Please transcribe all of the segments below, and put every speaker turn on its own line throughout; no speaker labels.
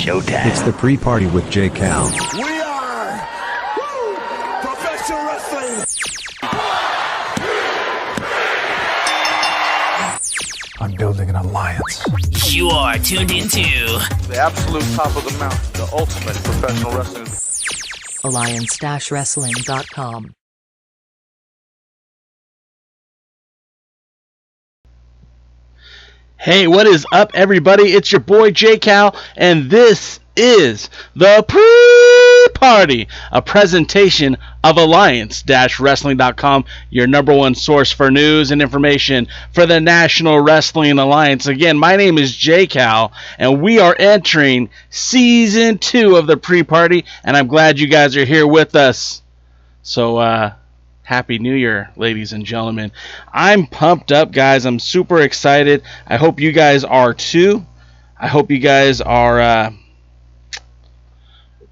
Showtime.
It's the pre-party with J. Cal.
We are professional wrestling.
I'm building an alliance.
You are tuned into
the absolute top of the mountain, the ultimate professional wrestling.
Alliance-wrestling.com.
Hey, what is up, everybody? It's your boy J. Cal, and this is the Pre-Party, a presentation of Alliance-Wrestling.com, your number one source for news and information for the National Wrestling Alliance. Again, my name is J. Cal, and we are entering Season 2 of the Pre-Party, and I'm glad you guys are here with us. So, Happy New Year, ladies and gentlemen. I'm pumped up, guys. I'm super excited. I hope you guys are too. I hope you guys are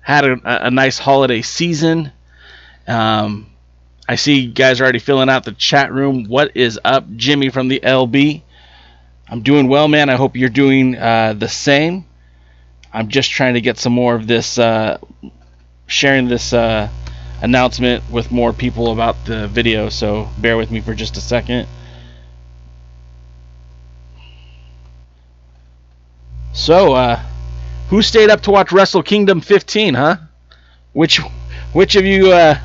had a nice holiday season. I see you guys are already filling out the chat room. What is up, Jimmy from the LB? I'm doing well, man. I hope you're doing the same. I'm just trying to get some more of this, sharing this announcement with more people about the video, so bear with me for just a second. So, who stayed up to watch Wrestle Kingdom 15, huh? Which of you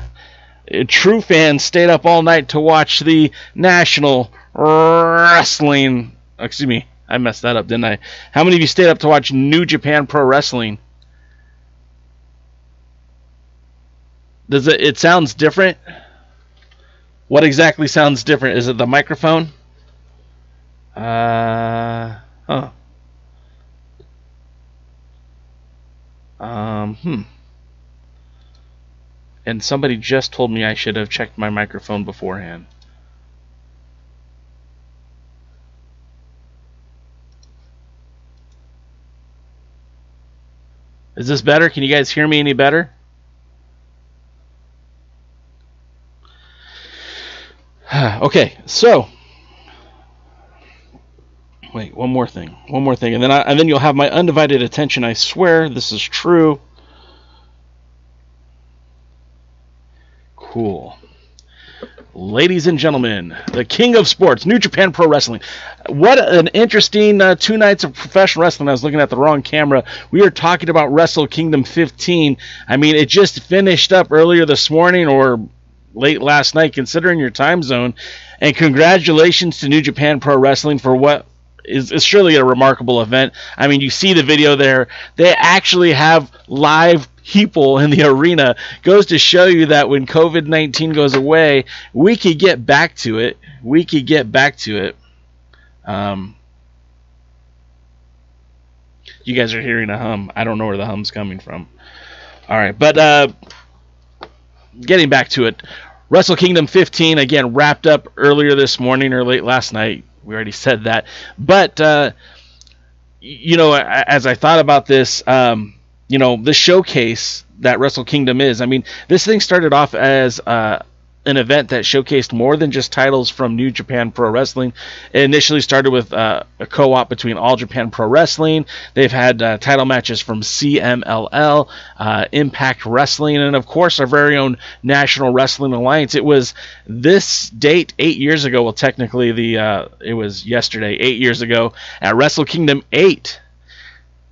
true fans stayed up all night to watch the National Wrestling... Excuse me, I messed that up, didn't I? How many of you stayed up to watch New Japan Pro Wrestling? Does it sounds different? What exactly sounds different? Is it the microphone? And somebody just told me I should have checked my microphone beforehand. Is this better? Can you guys hear me any better? Okay, so wait, one more thing, and then you'll have my undivided attention. I swear this is true. Cool. Ladies and gentlemen, the king of sports, New Japan Pro Wrestling. What an interesting 2 nights of professional wrestling. I was looking at the wrong camera. We are talking about Wrestle Kingdom 15. I mean, it just finished up earlier this morning, or late last night, considering your time zone. And congratulations to New Japan Pro Wrestling for what is surely a remarkable event. I mean, you see the video there. They actually have live people in the arena. Goes to show you that when COVID-19 goes away, we could get back to it. You guys are hearing a hum. I don't know where the hum's coming from. All right, but getting back to it, Wrestle Kingdom 15 again wrapped up earlier this morning or late last night. We already said that, but you know, as I thought about this, you know, the showcase that Wrestle Kingdom is. I mean, this thing started off as an event that showcased more than just titles from New Japan Pro Wrestling. It initially started with a co-op between All Japan Pro Wrestling. They've had title matches from CMLL, Impact Wrestling, and of course our very own National Wrestling Alliance. It was this date 8 years ago. Well, technically it was yesterday, 8 years ago at Wrestle Kingdom 8.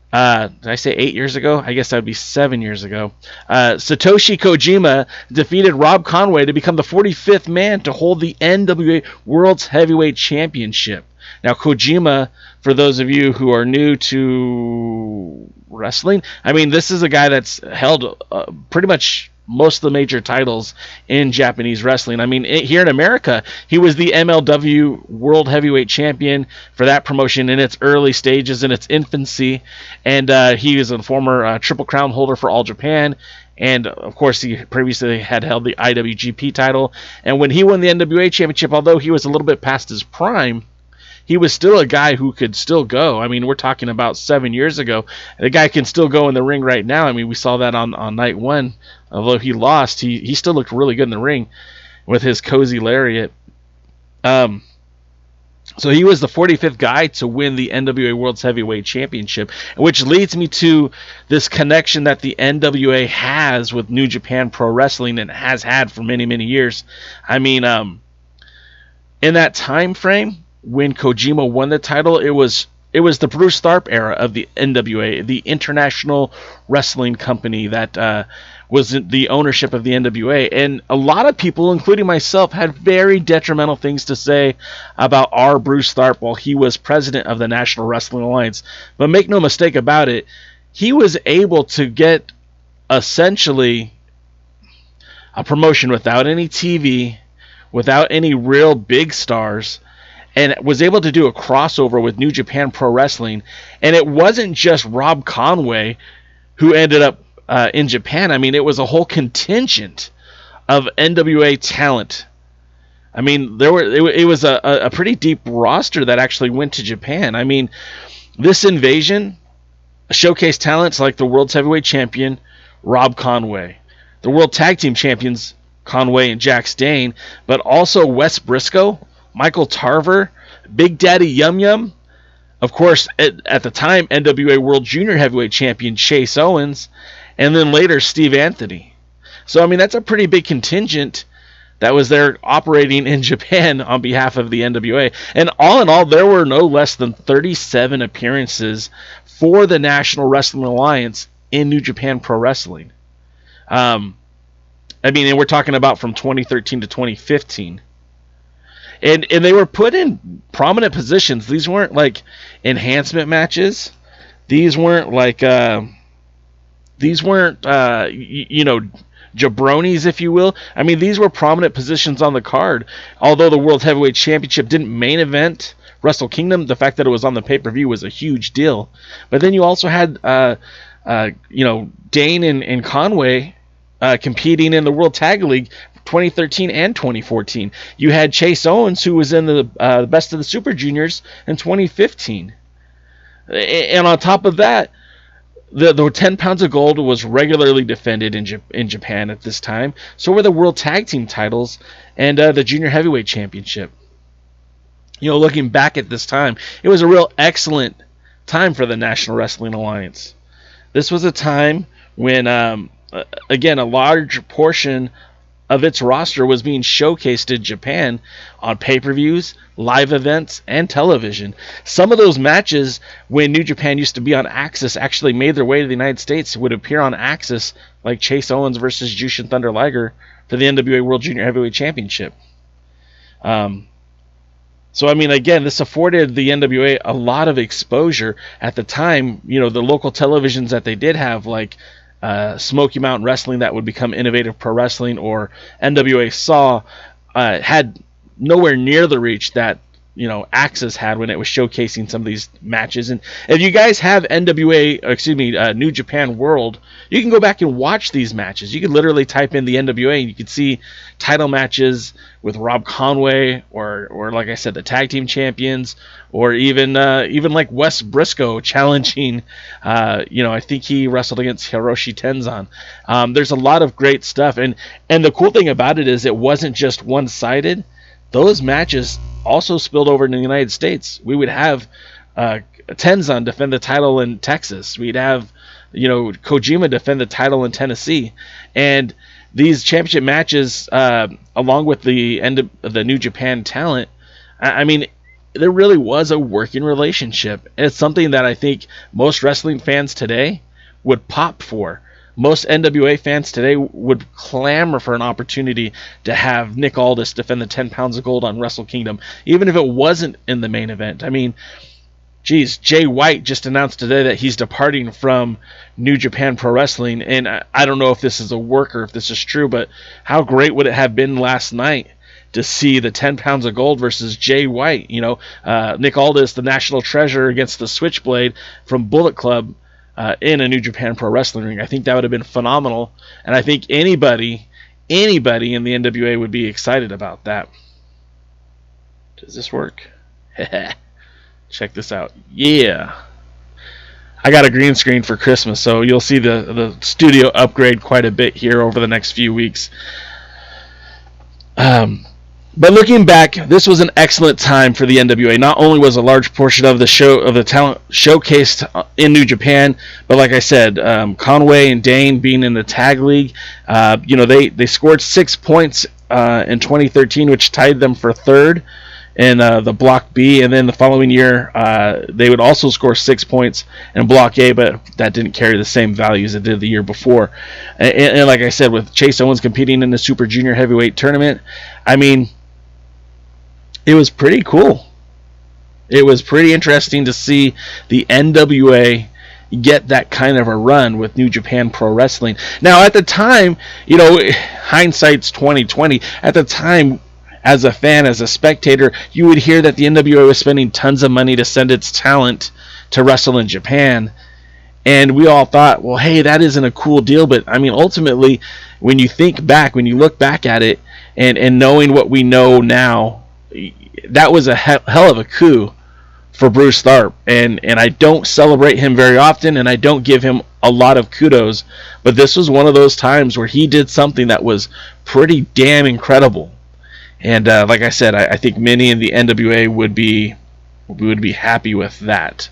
Did I say 8 years ago? I guess that would be 7 years ago. Satoshi Kojima defeated Rob Conway to become the 45th man to hold the NWA World's Heavyweight Championship. Now, Kojima, for those of you who are new to wrestling, I mean, this is a guy that's held pretty much most of the major titles in Japanese wrestling. I mean, here in America, he was the MLW World Heavyweight Champion for that promotion in its early stages, in its infancy, and he is a former Triple Crown holder for All Japan, and of course he previously had held the IWGP title. And when he won the NWA Championship, although he was a little bit past his prime, he was still a guy who could still go. I mean, we're talking about 7 years ago. The guy can still go in the ring right now. I mean, we saw that on night one. Although he lost, he still looked really good in the ring with his cozy lariat. So he was the 45th guy to win the NWA World's Heavyweight Championship, which leads me to this connection that the NWA has with New Japan Pro Wrestling and has had for many, many years. I mean, in that time frame, when Kojima won the title, it was the Bruce Tharpe era of the NWA, the International Wrestling Company that was the ownership of the NWA. And a lot of people, including myself, had very detrimental things to say about our Bruce Tharpe while he was president of the National Wrestling Alliance. But make no mistake about it, he was able to get essentially a promotion without any TV, without any real big stars, and was able to do a crossover with New Japan Pro Wrestling. And it wasn't just Rob Conway who ended up in Japan. I mean, it was a whole contingent of NWA talent. I mean, it was a pretty deep roster that actually went to Japan. I mean, this invasion showcased talents like the World's Heavyweight Champion, Rob Conway, the World Tag Team Champions, Conway and Jax Dane, but also Wes Briscoe, Michael Tarver, Big Daddy Yum Yum, of course, at the time, NWA World Junior Heavyweight Champion Chase Owens, and then later Steve Anthony. So, I mean, that's a pretty big contingent that was there operating in Japan on behalf of the NWA. And all in all, there were no less than 37 appearances for the National Wrestling Alliance in New Japan Pro Wrestling. I mean, and we're talking about from 2013 to 2015. And they were put in prominent positions. These weren't like enhancement matches. These weren't like you know, jabronis, if you will. I mean, these were prominent positions on the card. Although the World Heavyweight Championship didn't main event Wrestle Kingdom, the fact that it was on the pay-per-view was a huge deal. But then you also had you know, Dane and Conway competing in the World Tag League 2013 and 2014. You had Chase Owens, who was in the Best of the Super Juniors in 2015. And on top of that, the 10 pounds of gold was regularly defended in Japan at this time. So were the World Tag Team titles and the Junior Heavyweight Championship. You know, looking back at this time, it was a real excellent time for the National Wrestling Alliance. This was a time when, again, a large portion of its roster was being showcased in Japan on pay-per-views, live events, and television. Some of those matches, when New Japan used to be on Axis, actually made their way to the United States, would appear on Axis, like Chase Owens versus Jushin Thunder Liger for the NWA World Junior Heavyweight Championship. So, I mean, again, this afforded the NWA a lot of exposure at the time. You know, the local televisions that they did have, like Smoky Mountain Wrestling, that would become Innovative Pro Wrestling, or NWA Saw, had nowhere near the reach that, you know, Axis had when it was showcasing some of these matches. And if you guys have New Japan World, you can go back and watch these matches. You could literally type in the NWA and you could see title matches with Rob Conway, or like I said, the tag team champions, or even like Wes Briscoe challenging, I think he wrestled against Hiroshi Tenzan. There's a lot of great stuff, and the cool thing about it is it wasn't just one-sided. Those matches also spilled over in the United States. We would have Tenzan defend the title in Texas. We'd have, Kojima defend the title in Tennessee. And these championship matches, along with the end of the New Japan talent, I mean, there really was a working relationship. And it's something that I think most wrestling fans today would pop for. Most NWA fans today would clamor for an opportunity to have Nick Aldis defend the 10 pounds of gold on Wrestle Kingdom, even if it wasn't in the main event. I mean, geez, Jay White just announced today that he's departing from New Japan Pro Wrestling, and I don't know if this is a work or if this is true, but how great would it have been last night to see the 10 pounds of gold versus Jay White? Nick Aldis, the national treasure, against the Switchblade from Bullet Club, in a New Japan Pro Wrestling ring. I think that would have been phenomenal, and I think anybody in the NWA would be excited about that. Does this work? Check this out. Yeah. I got a green screen for Christmas, so you'll see the studio upgrade quite a bit here over the next few weeks. But looking back, this was an excellent time for the NWA. Not only was a large portion of the talent showcased in New Japan, but like I said, Conway and Dane being in the tag league, they scored 6 points in 2013, which tied them for third in the Block B, and then the following year they would also score 6 points in Block A, but that didn't carry the same values it did the year before. And like I said, with Chase Owens competing in the Super Junior Heavyweight Tournament, I mean, it was pretty cool. It was pretty interesting to see the NWA get that kind of a run with New Japan Pro Wrestling. Now, at the time, hindsight's 2020. At the time, as a fan, as a spectator, you would hear that the NWA was spending tons of money to send its talent to wrestle in Japan. And we all thought, well, hey, that isn't a cool deal. But, I mean, ultimately, when you look back at it, and knowing what we know now, that was a hell of a coup for Bruce Tharpe, and I don't celebrate him very often, and I don't give him a lot of kudos, but this was one of those times where he did something that was pretty damn incredible. And like I said, I think many in the NWA would be happy with that.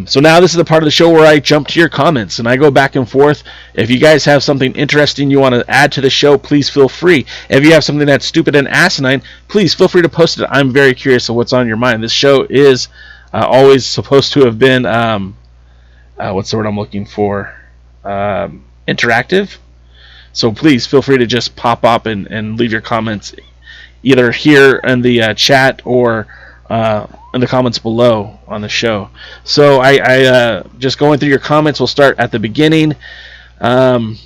So now this is the part of the show where I jump to your comments and I go back and forth. If you guys have something interesting you want to add to the show, please feel free. If you have something that's stupid and asinine, please feel free to post it. I'm very curious of what's on your mind. This show is always supposed to have been, what's the word I'm looking for? Interactive. So please feel free to just pop up and leave your comments either here in the chat or in the comments below on the show. So I just going through your comments. We'll start at the beginning. Ryan's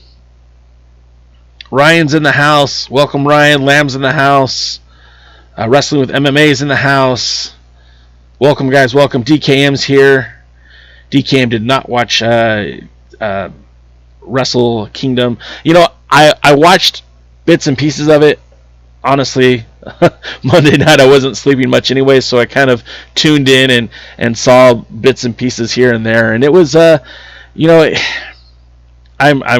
in the house. Welcome, Ryan. Lamb's in the house. Wrestling with MMA's in the house. Welcome, guys. Welcome. DKM's here. DKM did not watch Wrestle Kingdom. I watched bits and pieces of it. Honestly, Monday night I wasn't sleeping much anyway, so I kind of tuned in and saw bits and pieces here and there, and it was I'm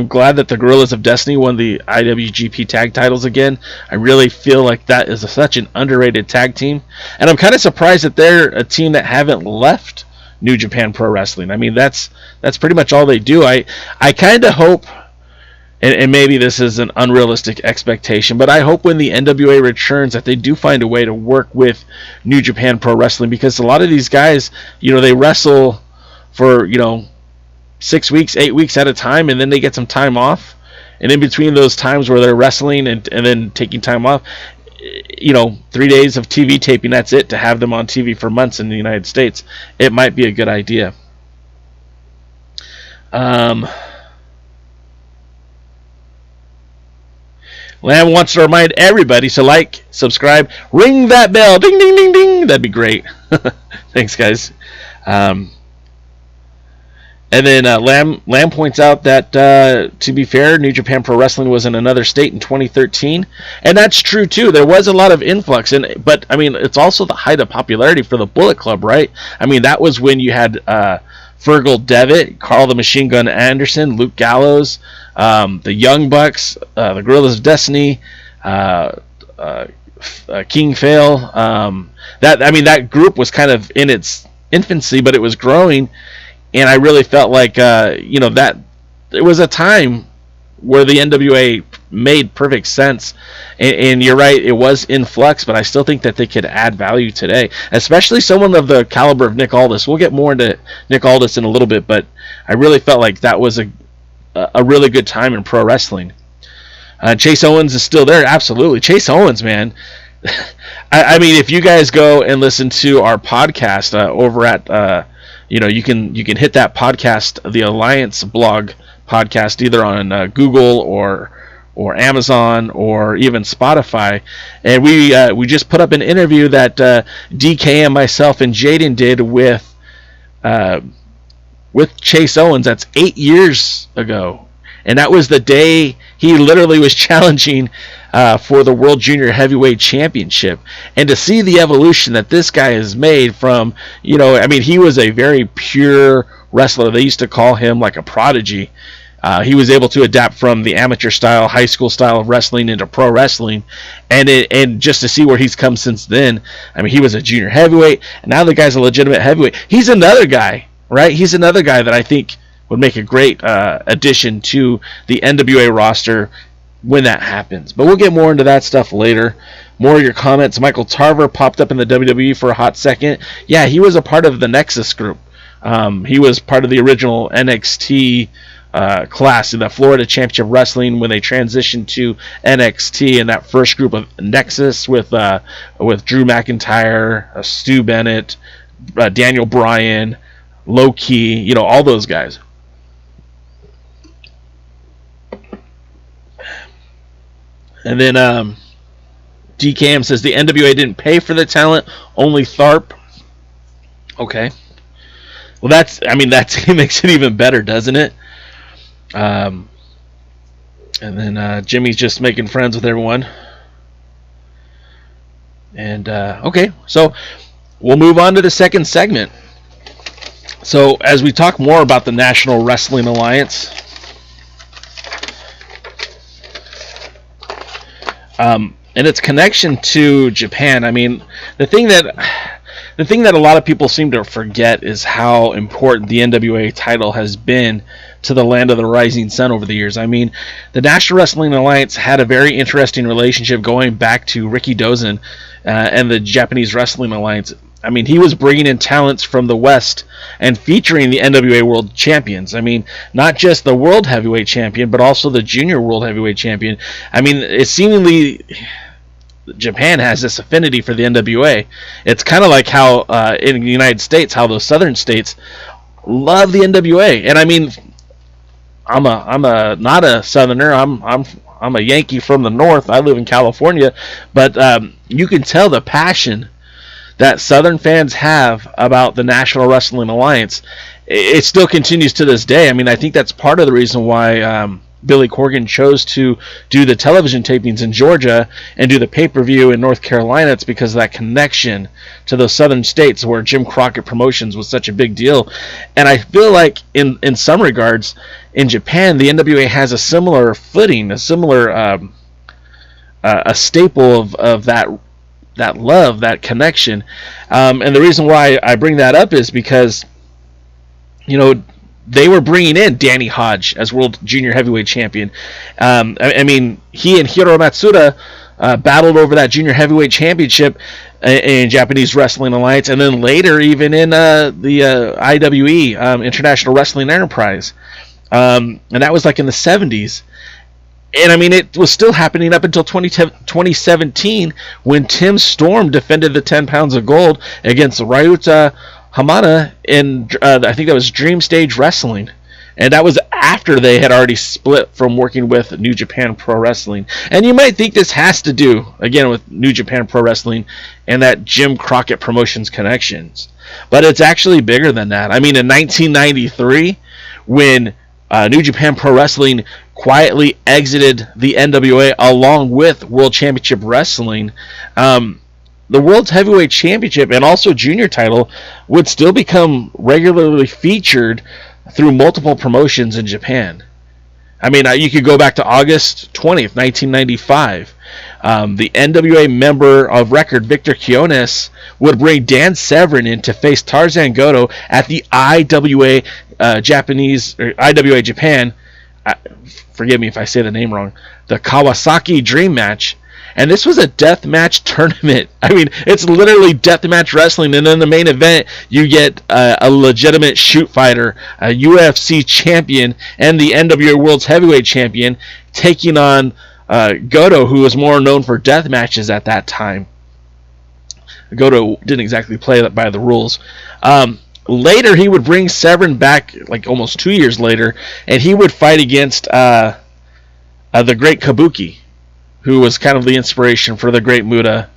glad that the Guerrillas of Destiny won the IWGP tag titles again. I really feel like that is such an underrated tag team, and I'm kind of surprised that they're a team that haven't left New Japan Pro Wrestling. I mean, that's pretty much all they do. I kind of hope, and maybe this is an unrealistic expectation, but I hope when the NWA returns that they do find a way to work with New Japan Pro Wrestling, because a lot of these guys, they wrestle for 6 weeks, 8 weeks at a time, and then they get some time off, And in between those times where they're wrestling and then taking time off, 3 days of TV taping, that's it, to have them on TV for months in the United States. It might be a good idea. Lamb wants to remind everybody to like, subscribe, ring that bell, ding, ding, ding, ding. That'd be great. Thanks, guys. And then Lamb points out that, to be fair, New Japan Pro Wrestling was in another state in 2013. And that's true, too. There was a lot of influx. But, I mean, it's also the height of popularity for the Bullet Club, right? I mean, that was when you had Fergal Devitt, Carl the Machine Gun Anderson, Luke Gallows, the Young Bucks, the Guerrillas of Destiny, King Fail. That group was kind of in its infancy, but it was growing. And I really felt like, that it was a time where the NWA made perfect sense. And you're right, it was in flux, but I still think that they could add value today, especially someone of the caliber of Nick Aldis. We'll get more into Nick Aldis in a little bit, but I really felt like that was a really good time in pro wrestling. Chase Owens is still there, absolutely. Chase Owens, man. I mean, if you guys go and listen to our podcast over at... you can hit that podcast, the Alliance blog podcast, either on Google or Amazon or even Spotify. And we just put up an interview that DK and myself and Jaden did with Chase Owens. That's 8 years ago, and that was the day he literally was challenging for the World Junior Heavyweight Championship. And to see the evolution that this guy has made from, he was a very pure wrestler. They used to call him like a prodigy. He was able to adapt from the amateur style, high school style of wrestling into pro wrestling. And just to see where he's come since then, he was a junior heavyweight, and now the guy's a legitimate heavyweight. He's another guy, right? He's another guy that I think would make a great addition to the NWA roster when that happens. But we'll get more into that stuff later. More of your comments. Michael Tarver popped up in the WWE for a hot second. Yeah, he was a part of the Nexus group. He was part of the original NXT class in the Florida Championship Wrestling when they transitioned to NXT, and that first group of Nexus with Drew McIntyre, Stu Bennett, Daniel Bryan, Low Key, all those guys. And then DKM says the NWA didn't pay for the talent, only Tharpe. Okay. Well, that makes it even better, doesn't it? And then Jimmy's just making friends with everyone. And okay, so we'll move on to the second segment. So as we talk more about the National Wrestling Alliance, and its connection to Japan. The thing that a lot of people seem to forget is how important the NWA title has been to the land of the rising sun over the years. The National Wrestling Alliance had a very interesting relationship going back to Ricky Dozen and the Japanese Wrestling Alliance. He was bringing in talents from the West and featuring the NWA World Champions. Not just the World Heavyweight Champion, but also the Junior World Heavyweight Champion. It's seemingly Japan has this affinity for the NWA. It's kind of like how in the United States, how those southern states love the NWA. And I'm not a southerner. I'm a Yankee from the north. I live in California, but you can tell the passion that Southern fans have about the National Wrestling Alliance. It still continues to this day. I think that's part of the reason why Billy Corgan chose to do the television tapings in Georgia and do the pay-per-view in North Carolina. It's because of that connection to those southern states where Jim Crockett Promotions was such a big deal. And I feel like in some regards, in Japan, the NWA has a similar footing, a similar a staple of that love, that connection. And the reason why I bring that up is because, they were bringing in Danny Hodge as World Junior Heavyweight Champion. He and Hiro Matsuda battled over that Junior Heavyweight Championship in Japanese Wrestling Alliance, and then later even in the IWE, International Wrestling Enterprise. And that was like in the 70s. And I mean, it was still happening up until 2017 when Tim Storm defended the 10 pounds of gold against Ryuta Hamada in, I think that was Dream Stage Wrestling. And that was after they had already split from working with New Japan Pro Wrestling. And you might think this has to do, again, with New Japan Pro Wrestling and that Jim Crockett Promotions connections. But it's actually bigger than that. I mean, in 1993, when New Japan Pro Wrestling quietly exited the NWA along with World Championship Wrestling, the World's Heavyweight Championship and also junior title would still become regularly featured through multiple promotions in Japan. I mean, you could go back to August 20th, 1995. The NWA member of record, Victor Quiones, would bring Dan Severn in to face Tarzan Goto at the IWA IWA Japan. Forgive me if I say the name wrong. The Kawasaki Dream Match. And this was a death match tournament. I mean, it's literally death match wrestling. And in the main event, you get a legitimate shoot fighter, a UFC champion, and the NWA World's Heavyweight Champion taking on Goto, who was more known for death matches at that time. Goto didn't exactly play by the rules. Later, he would bring Severn back, like almost 2 years later, and he would fight against the Great Kabuki, who was kind of the inspiration for the Great Muta,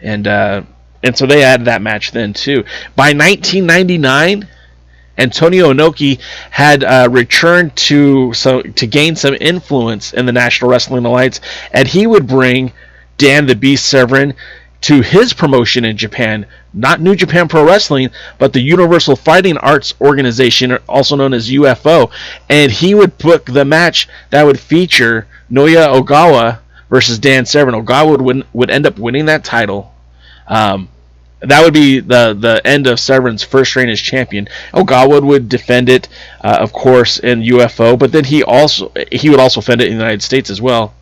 and so they added that match then too. By 1999, Antonio Inoki had returned to gain some influence in the National Wrestling Alliance, and he would bring Dan the Beast Severn to his promotion in Japan, not New Japan Pro Wrestling, but the Universal Fighting Arts Organization, also known as UFO, and he would book the match that would feature Noya Ogawa versus Dan Severn. Ogawa would end up winning that title. That would be the end of Severn's first reign as champion. Ogawa would defend it, of course, in UFO, but then he would also defend it in the United States as well.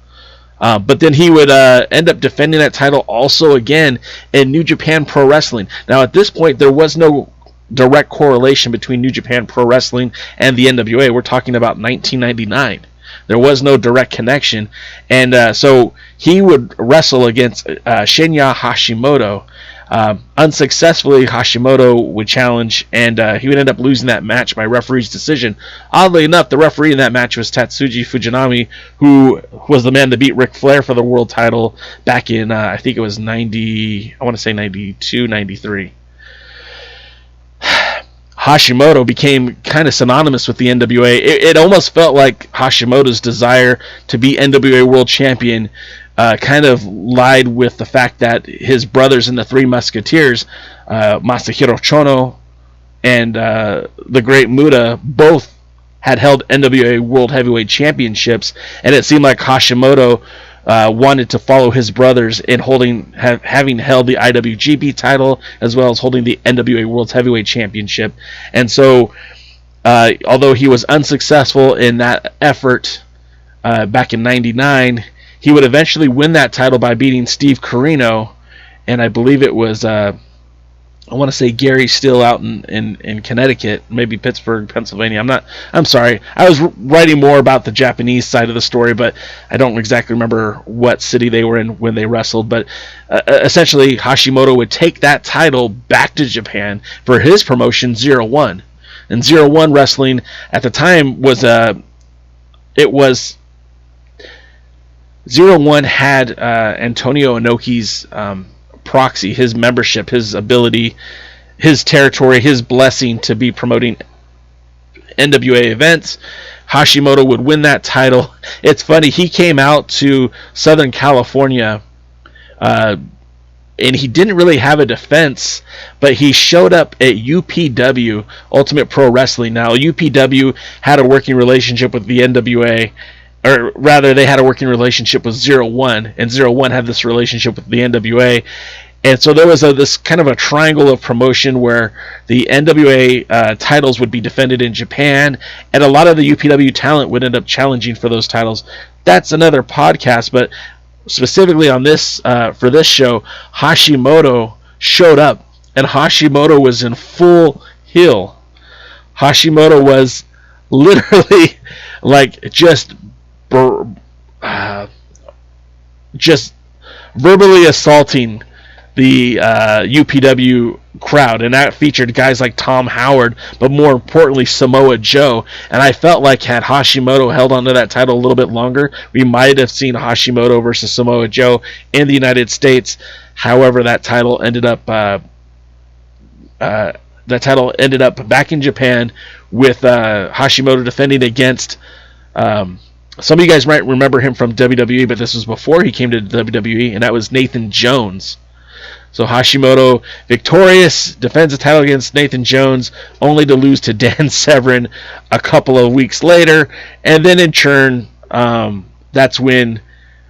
But then he would end up defending that title also again in New Japan Pro Wrestling. Now, at this point, there was no direct correlation between New Japan Pro Wrestling and the NWA. We're talking about 1999. There was no direct connection. And so he would wrestle against Shinya Hashimoto. Unsuccessfully, Hashimoto would challenge, and he would end up losing that match by referee's decision. Oddly enough, the referee in that match was Tatsuji Fujinami, who was the man to beat Ric Flair for the world title back in, I think it was 92, 93. Hashimoto became kind of synonymous with the NWA. It almost felt like Hashimoto's desire to be NWA World Champion kind of lied with the fact that his brothers in the Three Musketeers, Masahiro Chono and the Great Muta, both had held NWA World Heavyweight Championships, and it seemed like Hashimoto wanted to follow his brothers in having held the IWGP title as well as holding the NWA World Heavyweight Championship. And so, although he was unsuccessful in that effort back in '99, he would eventually win that title by beating Steve Corino, and I believe it was, I want to say Gary Steele out in Connecticut, maybe Pittsburgh, Pennsylvania. I'm sorry. I was writing more about the Japanese side of the story, but I don't exactly remember what city they were in when they wrestled. But essentially, Hashimoto would take that title back to Japan for his promotion, 01. And 01 wrestling at the time was 01 had Antonio Inoki's proxy, his membership, his ability, his territory, his blessing to be promoting NWA events. Hashimoto would win that title. It's funny, he came out to Southern California and he didn't really have a defense, but he showed up at UPW, Ultimate Pro Wrestling. Now, UPW had a working relationship with the NWA, or rather, they had a working relationship with 01, and 01 had this relationship with the NWA. And so there was this kind of a triangle of promotion where the NWA titles would be defended in Japan, and a lot of the UPW talent would end up challenging for those titles. That's another podcast, but specifically on this, for this show, Hashimoto showed up, and Hashimoto was in full heel. Hashimoto was literally like just just verbally assaulting the UPW crowd, and that featured guys like Tom Howard, but more importantly Samoa Joe. And I felt like had Hashimoto held onto that title a little bit longer, we might have seen Hashimoto versus Samoa Joe in the United States. However, that title ended up back in Japan with Hashimoto defending against some of you guys might remember him from WWE, but this was before he came to WWE, and that was Nathan Jones. So Hashimoto, victorious, defends the title against Nathan Jones, only to lose to Dan Severn a couple of weeks later. And then in turn, that's when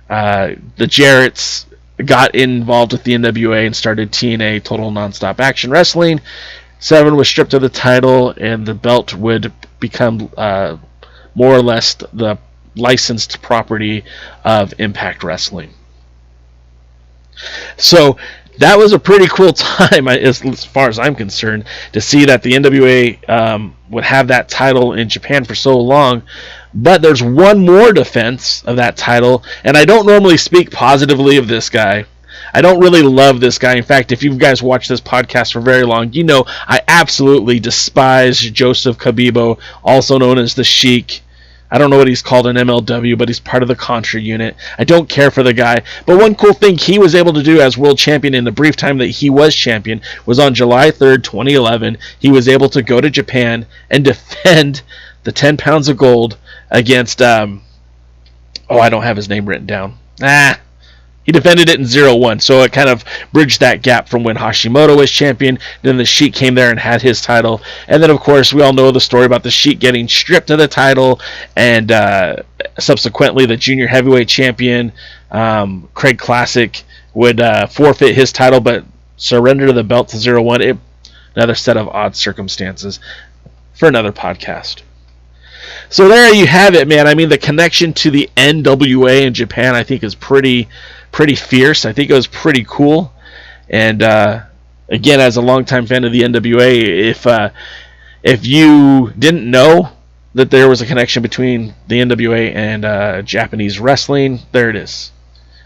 the Jarretts got involved with the NWA and started TNA, Total Nonstop Action Wrestling. Severn was stripped of the title, and the belt would become more or less the licensed property of Impact Wrestling. So that was a pretty cool time, as far as I'm concerned, to see that the NWA would have that title in Japan for so long. But there's one more defense of that title, and I don't normally speak positively of this guy. I don't really love this guy. In fact, if you guys watch this podcast for very long, you know I absolutely despise Joseph Kabibo, also known as the Sheik. I don't know what he's called in MLW, but he's part of the Contra unit. I don't care for the guy. But one cool thing he was able to do as world champion in the brief time that he was champion was on July 3rd, 2011, he was able to go to Japan and defend the 10 pounds of gold against, I don't have his name written down. He defended it in 0-1, so it kind of bridged that gap from when Hashimoto was champion. Then the Sheik came there and had his title. And then, of course, we all know the story about the Sheik getting stripped of the title, and subsequently the junior heavyweight champion, Craig Classic, would forfeit his title but surrender the belt to 0-1. Another set of odd circumstances for another podcast. So there you have it, man. I mean, the connection to the NWA in Japan, I think, is pretty fierce. I think it was pretty cool. And again, as a longtime fan of the NWA, if you didn't know that there was a connection between the NWA and Japanese wrestling, there it is.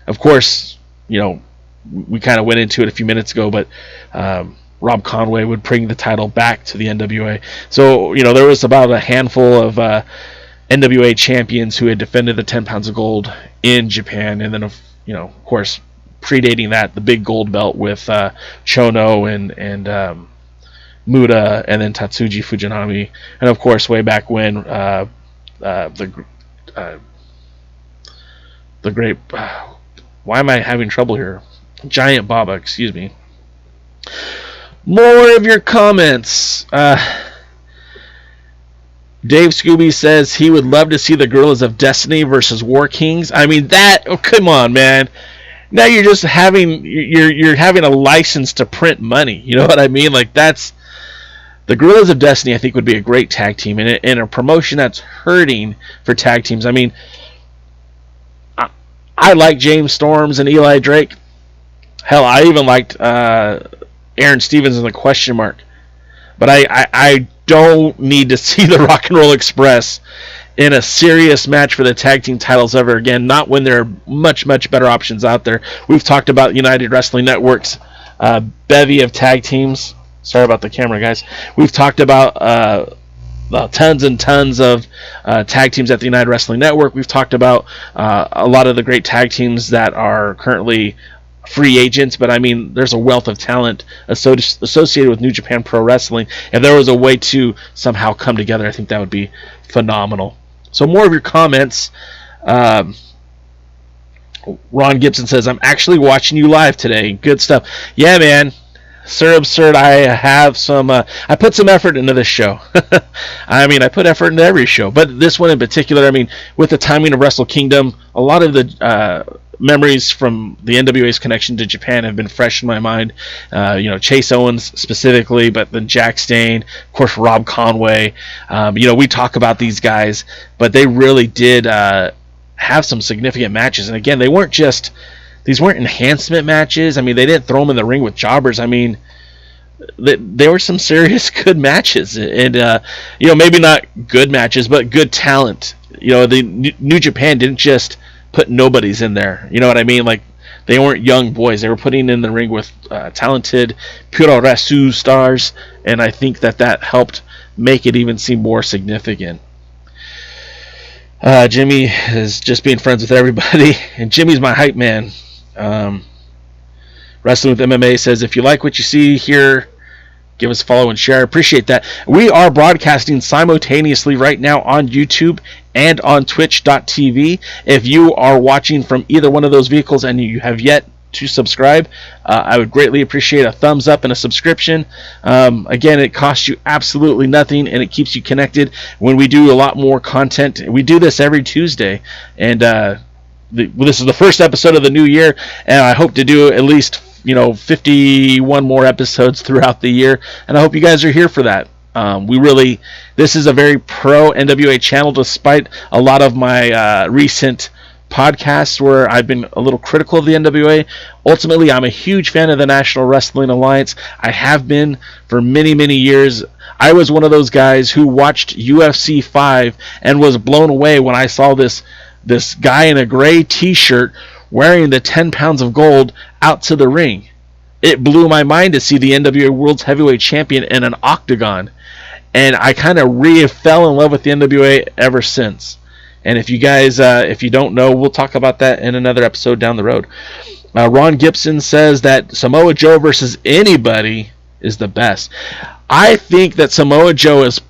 Of course, you know, we kind of went into it a few minutes ago, but Rob Conway would bring the title back to the NWA. So, you know, there was about a handful of NWA champions who had defended the 10 pounds of gold in Japan. And then, you know, of course, predating that, the big gold belt with Chono and Muda, and then Tatsuji Fujinami. And, of course, way back when the great... why am I having trouble here? Giant Baba, excuse me. More of your comments. Dave Scooby says he would love to see the Guerrillas of Destiny versus War Kings. I mean, come on, man. Now you're just having a license to print money. You know what I mean? Like, that's the Guerrillas of Destiny. I think would be a great tag team in a promotion that's hurting for tag teams. I mean, I like James Storms and Eli Drake. Hell, I even liked Aaron Stevens in the Question Mark. But I don't need to see the Rock and Roll Express in a serious match for the tag team titles ever again. Not when there are much, much better options out there. We've talked about United Wrestling Network's bevy of tag teams. Sorry about the camera, guys. We've talked about tons and tons of tag teams at the United Wrestling Network. We've talked about a lot of the great tag teams that are currently free agents, but I mean, there's a wealth of talent associated with New Japan Pro Wrestling. If there was a way to somehow come together, I think that would be phenomenal. So more of your comments. Ron Gibson says, I'm actually watching you live today. Good stuff. Yeah, man. Sir Absurd, I have some, I put some effort into this show. I mean, I put effort into every show, but this one in particular, I mean, with the timing of Wrestle Kingdom, a lot of the memories from the NWA's connection to Japan have been fresh in my mind. You know, Chase Owens specifically, but then Jack Stane, of course, Rob Conway. You know, we talk about these guys, but they really did have some significant matches. And again, these weren't enhancement matches. I mean, they didn't throw them in the ring with jobbers. I mean, they were some serious good matches. And, you know, maybe not good matches, but good talent. You know, the New Japan didn't just put nobodies in there. You know what I mean? Like, they weren't young boys. They were putting in the ring with talented Puro Resu stars, and I think that helped make it even seem more significant. Jimmy is just being friends with everybody, and Jimmy's my hype man. Wrestling with MMA says, if you like what you see here, give us a follow and share. Appreciate that. We are broadcasting simultaneously right now on YouTube and on Twitch.tv. If you are watching from either one of those vehicles and you have yet to subscribe, I would greatly appreciate a thumbs up and a subscription. Again, it costs you absolutely nothing, and it keeps you connected when we do a lot more content. We do this every Tuesday, and this is the first episode of the new year, and I hope to do at least 51 more episodes throughout the year, and I hope you guys are here for that. This is a very pro NWA channel, despite a lot of my recent podcasts where I've been a little critical of the NWA. Ultimately, I'm a huge fan of the National Wrestling Alliance. I have been for many, many years. I was one of those guys who watched UFC 5 and was blown away when I saw this guy in a gray t-shirt wearing the 10 pounds of gold out to the ring. It blew my mind to see the NWA World's Heavyweight Champion in an octagon, and I kind of fell in love with the NWA ever since. And if you guys, if you don't know, we'll talk about that in another episode down the road. Ron Gibson says that Samoa Joe versus anybody is the best. I think that Samoa Joe is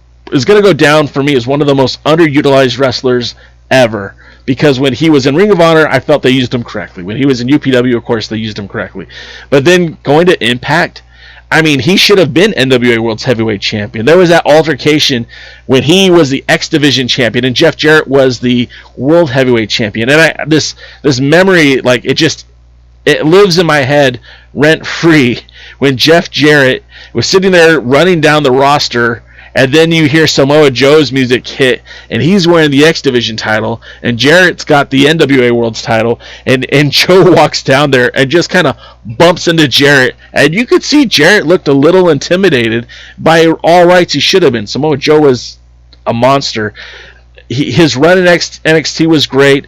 going to go down for me as one of the most underutilized wrestlers ever. Because when he was in Ring of Honor, I felt they used him correctly. When he was in UPW, of course, they used him correctly. But then going to Impact, I mean, he should have been NWA World's Heavyweight Champion. There was that altercation when he was the X Division Champion and Jeff Jarrett was the World Heavyweight Champion. And this memory, like, it lives in my head rent-free when Jeff Jarrett was sitting there running down the roster, and then you hear Samoa Joe's music hit, and he's wearing the X Division title, and Jarrett's got the NWA World's title, and Joe walks down there and just kind of bumps into Jarrett, and you could see Jarrett looked a little intimidated. By all rights, he should have been. Samoa Joe was a monster. His run in NXT was great.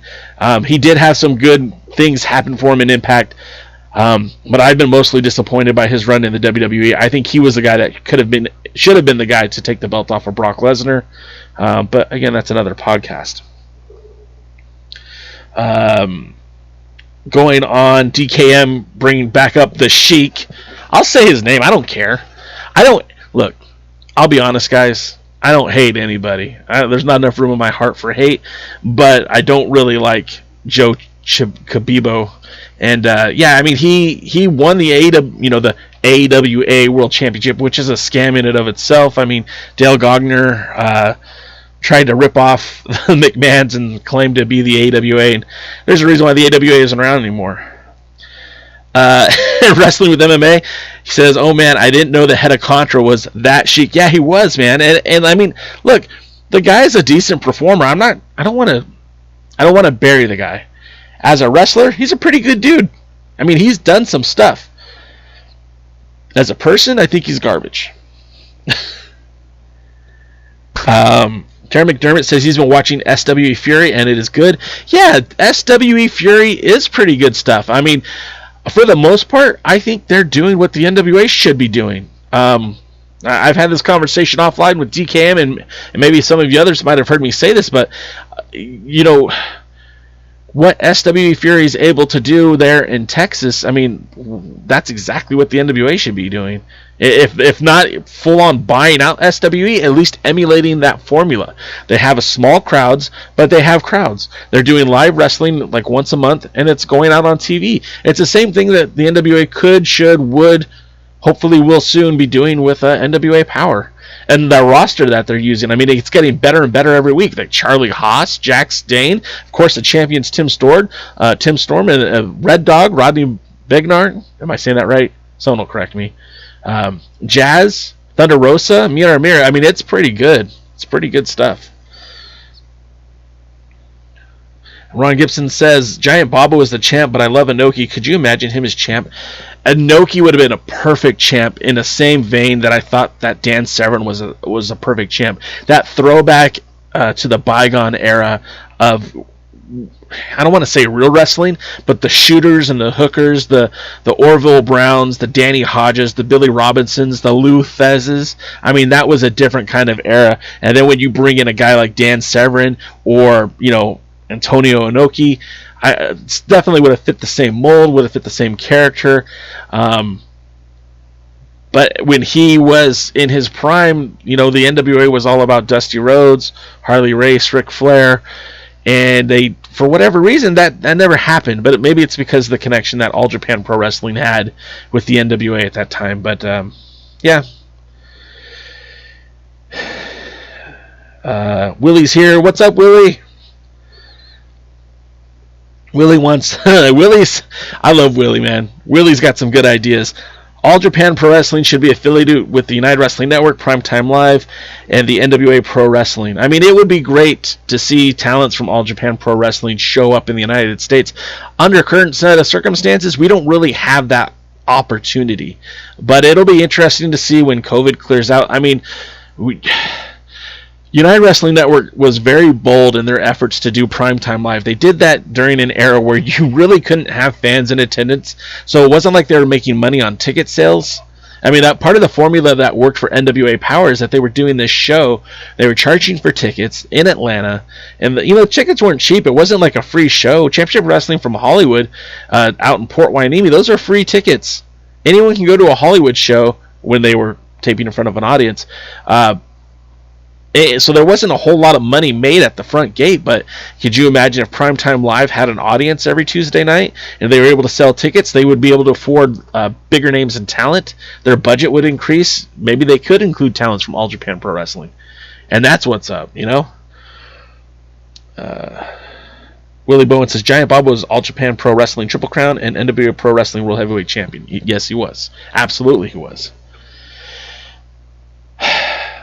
He did have some good things happen for him in Impact. But I've been mostly disappointed by his run in the WWE. I think he was the guy that should have been the guy to take the belt off of Brock Lesnar. But again, that's another podcast. Going on, DKM bringing back up the Sheik. I'll say his name. I don't care. Look, I'll be honest, guys. I don't hate anybody. There's not enough room in my heart for hate. But I don't really like Joe Khabib. And yeah, I mean, he won the AWA World Championship, which is a scam in and of itself. I mean, Dale Gogner tried to rip off the McMahons and claimed to be the AWA, and there's a reason why the AWA isn't around anymore. Wrestling with MMA, he says, "Oh man, I didn't know the head of Contra was that Sheik." Yeah, he was, man. And I mean, look, the guy's a decent performer. I don't want to bury the guy. As a wrestler, he's a pretty good dude. I mean, he's done some stuff. As a person, I think he's garbage. Terry McDermott says he's been watching SWE Fury and it is good. Yeah, SWE Fury is pretty good stuff. I mean, for the most part, I think they're doing what the NWA should be doing. I've had this conversation offline with DKM, and maybe some of you others might have heard me say this, but, what SWE Fury is able to do there in Texas, I mean, that's exactly what the NWA should be doing. If not full-on buying out SWE, at least emulating that formula. They have small crowds, but they have crowds. They're doing live wrestling like once a month, and it's going out on TV. It's the same thing that the NWA could, should, would, hopefully will soon be doing with NWA Power. And the roster that they're using, I mean, it's getting better and better every week. Like Charlie Haas, Jack Stane, of course, the champions Tim Storm, and Red Dog, Rodney Begnar. Am I saying that right? Someone will correct me. Jazz, Thunder Rosa, Mira Mira. I mean, it's pretty good. It's pretty good stuff. Ron Gibson says, Giant Baba was the champ, but I love Inoki. Could you imagine him as champ? Inoki would have been a perfect champ in the same vein that I thought that Dan Severn was a perfect champ. That throwback to the bygone era of I don't want to say real wrestling, but the shooters and the hookers, the Orville Browns, the Danny Hodges, the Billy Robinsons, the Lou Theszes. I mean, that was a different kind of era. And then when you bring in a guy like Dan Severn or, Antonio Inoki, it definitely would have fit the same mold, would have fit the same character. But when he was in his prime, the NWA was all about Dusty Rhodes, Harley Race, Ric Flair. And they, for whatever reason, that never happened. But maybe it's because of the connection that All Japan Pro Wrestling had with the NWA at that time. But, yeah. Willie's here. What's up, Willie? Willie wants... Willie's... I love Willie, man. Willie's got some good ideas. All Japan Pro Wrestling should be affiliated with the United Wrestling Network, Primetime Live, and the NWA Pro Wrestling. I mean, it would be great to see talents from All Japan Pro Wrestling show up in the United States. Under current set of circumstances, we don't really have that opportunity. But it'll be interesting to see when COVID clears out. I mean, United Wrestling Network was very bold in their efforts to do Primetime Live. They did that during an era where you really couldn't have fans in attendance, so it wasn't like they were making money on ticket sales. I mean, that part of the formula that worked for NWA Power is that they were doing this show. They were charging for tickets in Atlanta, and tickets weren't cheap. It wasn't like a free show. Championship Wrestling from Hollywood, out in Port Hueneme, those are free tickets. Anyone can go to a Hollywood show when they were taping in front of an audience. So there wasn't a whole lot of money made at the front gate, but could you imagine if Primetime Live had an audience every Tuesday night and they were able to sell tickets? They would be able to afford bigger names and talent. Their budget would increase. Maybe they could include talents from All Japan Pro Wrestling. And that's what's up, Willie Bowen says, Giant Bob was All Japan Pro Wrestling Triple Crown and NWA Pro Wrestling World Heavyweight Champion. Yes, he was. Absolutely he was.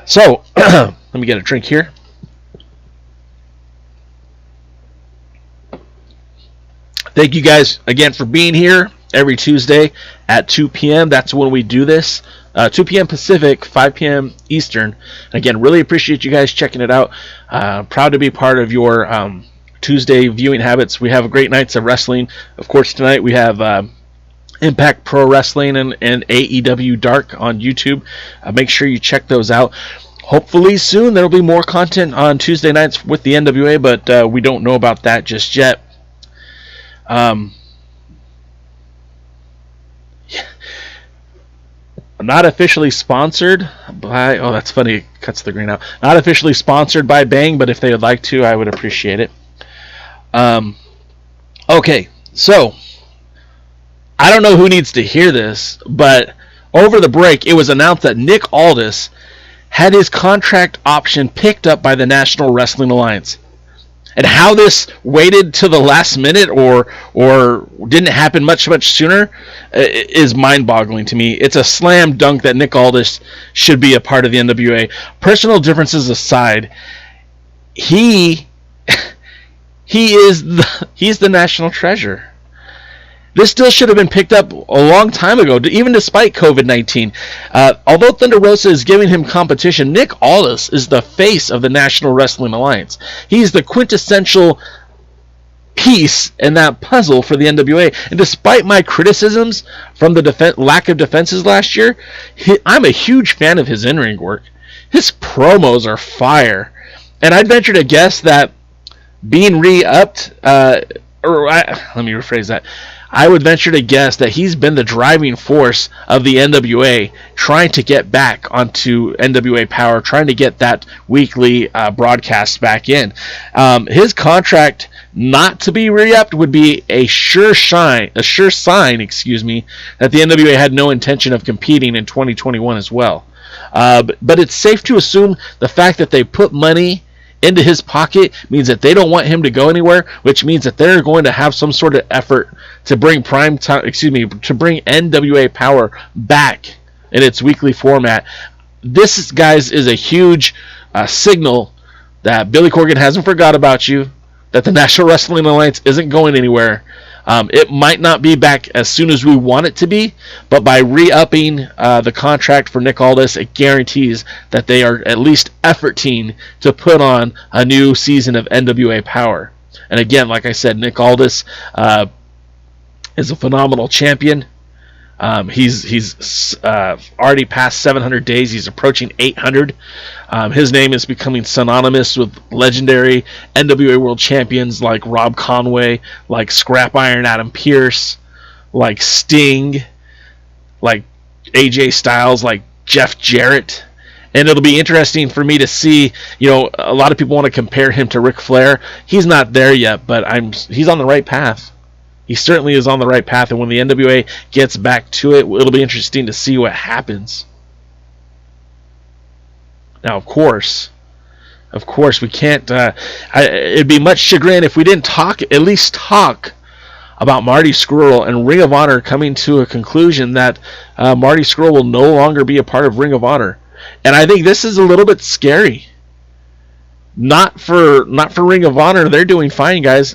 So, let me get a drink here. Thank you guys again for being here every Tuesday at 2 p.m. That's when we do this. 2 p.m. Pacific, 5 p.m. Eastern. Again, really appreciate you guys checking it out. Proud to be part of your Tuesday viewing habits. We have great nights of wrestling. Of course, tonight we have... Impact Pro Wrestling and AEW Dark on YouTube. Make sure you check those out. Hopefully soon there will be more content on Tuesday nights with the NWA, but we don't know about that just yet. I'm not officially sponsored by... Oh, that's funny. It cuts the green out. Not officially sponsored by Bang, but if they would like to, I would appreciate it. Okay, so... I don't know who needs to hear this, but over the break, it was announced that Nick Aldis had his contract option picked up by the National Wrestling Alliance. And how this waited to the last minute or didn't happen much sooner is mind-boggling to me. It's a slam dunk that Nick Aldis should be a part of the NWA. Personal differences aside, he's the national treasure. This still should have been picked up a long time ago, even despite COVID-19. Although Thunder Rosa is giving him competition, Nick Aldis is the face of the National Wrestling Alliance. He's the quintessential piece in that puzzle for the NWA. And despite my criticisms from the lack of defenses last year, I'm a huge fan of his in-ring work. His promos are fire. And I'd venture to guess that being re-upped... let me rephrase that. I would venture to guess that he's been the driving force of the NWA trying to get back onto NWA Power, trying to get that weekly broadcast back in. His contract not to be re-upped would be a sure sign, that the NWA had no intention of competing in 2021 as well. But it's safe to assume the fact that they put money into his pocket means that they don't want him to go anywhere, which means that they're going to have some sort of effort to bring NWA Power back in its weekly format. This, guys, is a huge signal that Billy Corgan hasn't forgot about you, that the National Wrestling Alliance isn't going anywhere. It might not be back as soon as we want it to be, but by re-upping the contract for Nick Aldis, it guarantees that they are at least efforting to put on a new season of NWA Power. And again, like I said, Nick Aldis is a phenomenal champion. He's already passed 700 days. He's approaching 800. His name is becoming synonymous with legendary NWA World Champions like Rob Conway, like Scrap Iron Adam Pearce, like Sting, like AJ Styles, like Jeff Jarrett. And it'll be interesting for me to see, a lot of people want to compare him to Ric Flair. He's not there yet, but he's on the right path. He certainly is on the right path, and when the NWA gets back to it, it'll be interesting to see what happens. Now, of course, we can't. It'd be much chagrin if we didn't at least talk about Marty Scurll and Ring of Honor coming to a conclusion that Marty Scurll will no longer be a part of Ring of Honor, and I think this is a little bit scary. Not for Ring of Honor, they're doing fine, guys.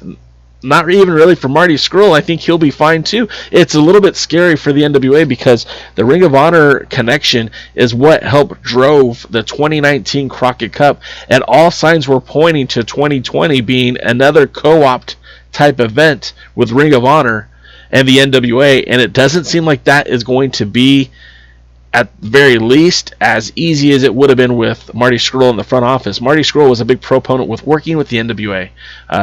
Not even really for Marty Scurll. I think he'll be fine too. It's a little bit scary for the NWA because the Ring of Honor connection is what helped drove the 2019 Crockett Cup, and all signs were pointing to 2020 being another co-opt type event with Ring of Honor and the NWA, and it doesn't seem like that is going to be, at the very least, as easy as it would have been with Marty Scurll in the front office. Marty Scurll was a big proponent with working with the NWA,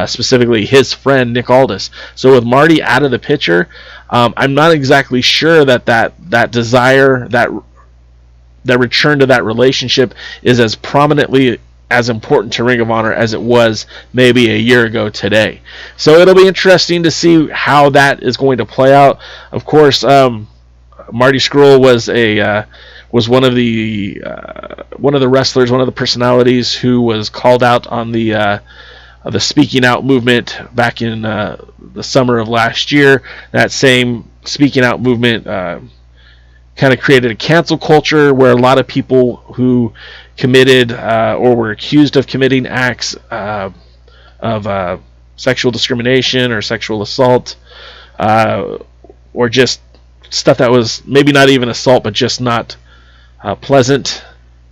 specifically his friend Nick Aldis. So with Marty out of the picture, I'm not exactly sure that desire, that return to that relationship is as prominently as important to Ring of Honor as it was maybe a year ago today. So it'll be interesting to see how that is going to play out. Of course, Marty Scurll was one of the wrestlers, one of the personalities who was called out on the speaking out movement back in the summer of last year. That same speaking out movement kind of created a cancel culture where a lot of people who committed or were accused of committing acts of sexual discrimination or sexual assault or just stuff that was maybe not even assault, but just not pleasant,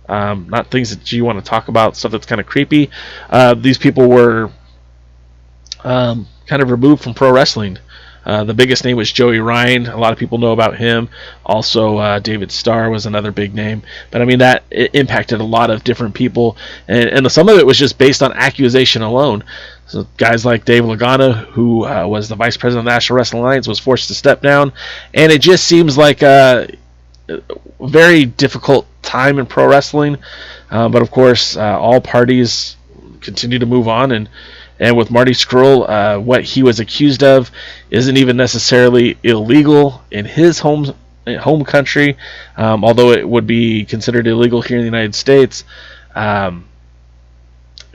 not things that you want to talk about, stuff that's kind of creepy. These people were kind of removed from pro wrestling. The biggest name was Joey Ryan. A lot of people know about him. Also, David Starr was another big name. But I mean, that it impacted a lot of different people, and some of it was just based on accusation alone. So guys like Dave Lagana, who was the vice president of the National Wrestling Alliance, was forced to step down, and it just seems like a very difficult time in pro wrestling. But of course, all parties continue to move on, and with Marty Scurll, what he was accused of isn't even necessarily illegal in his home country, although it would be considered illegal here in the United States.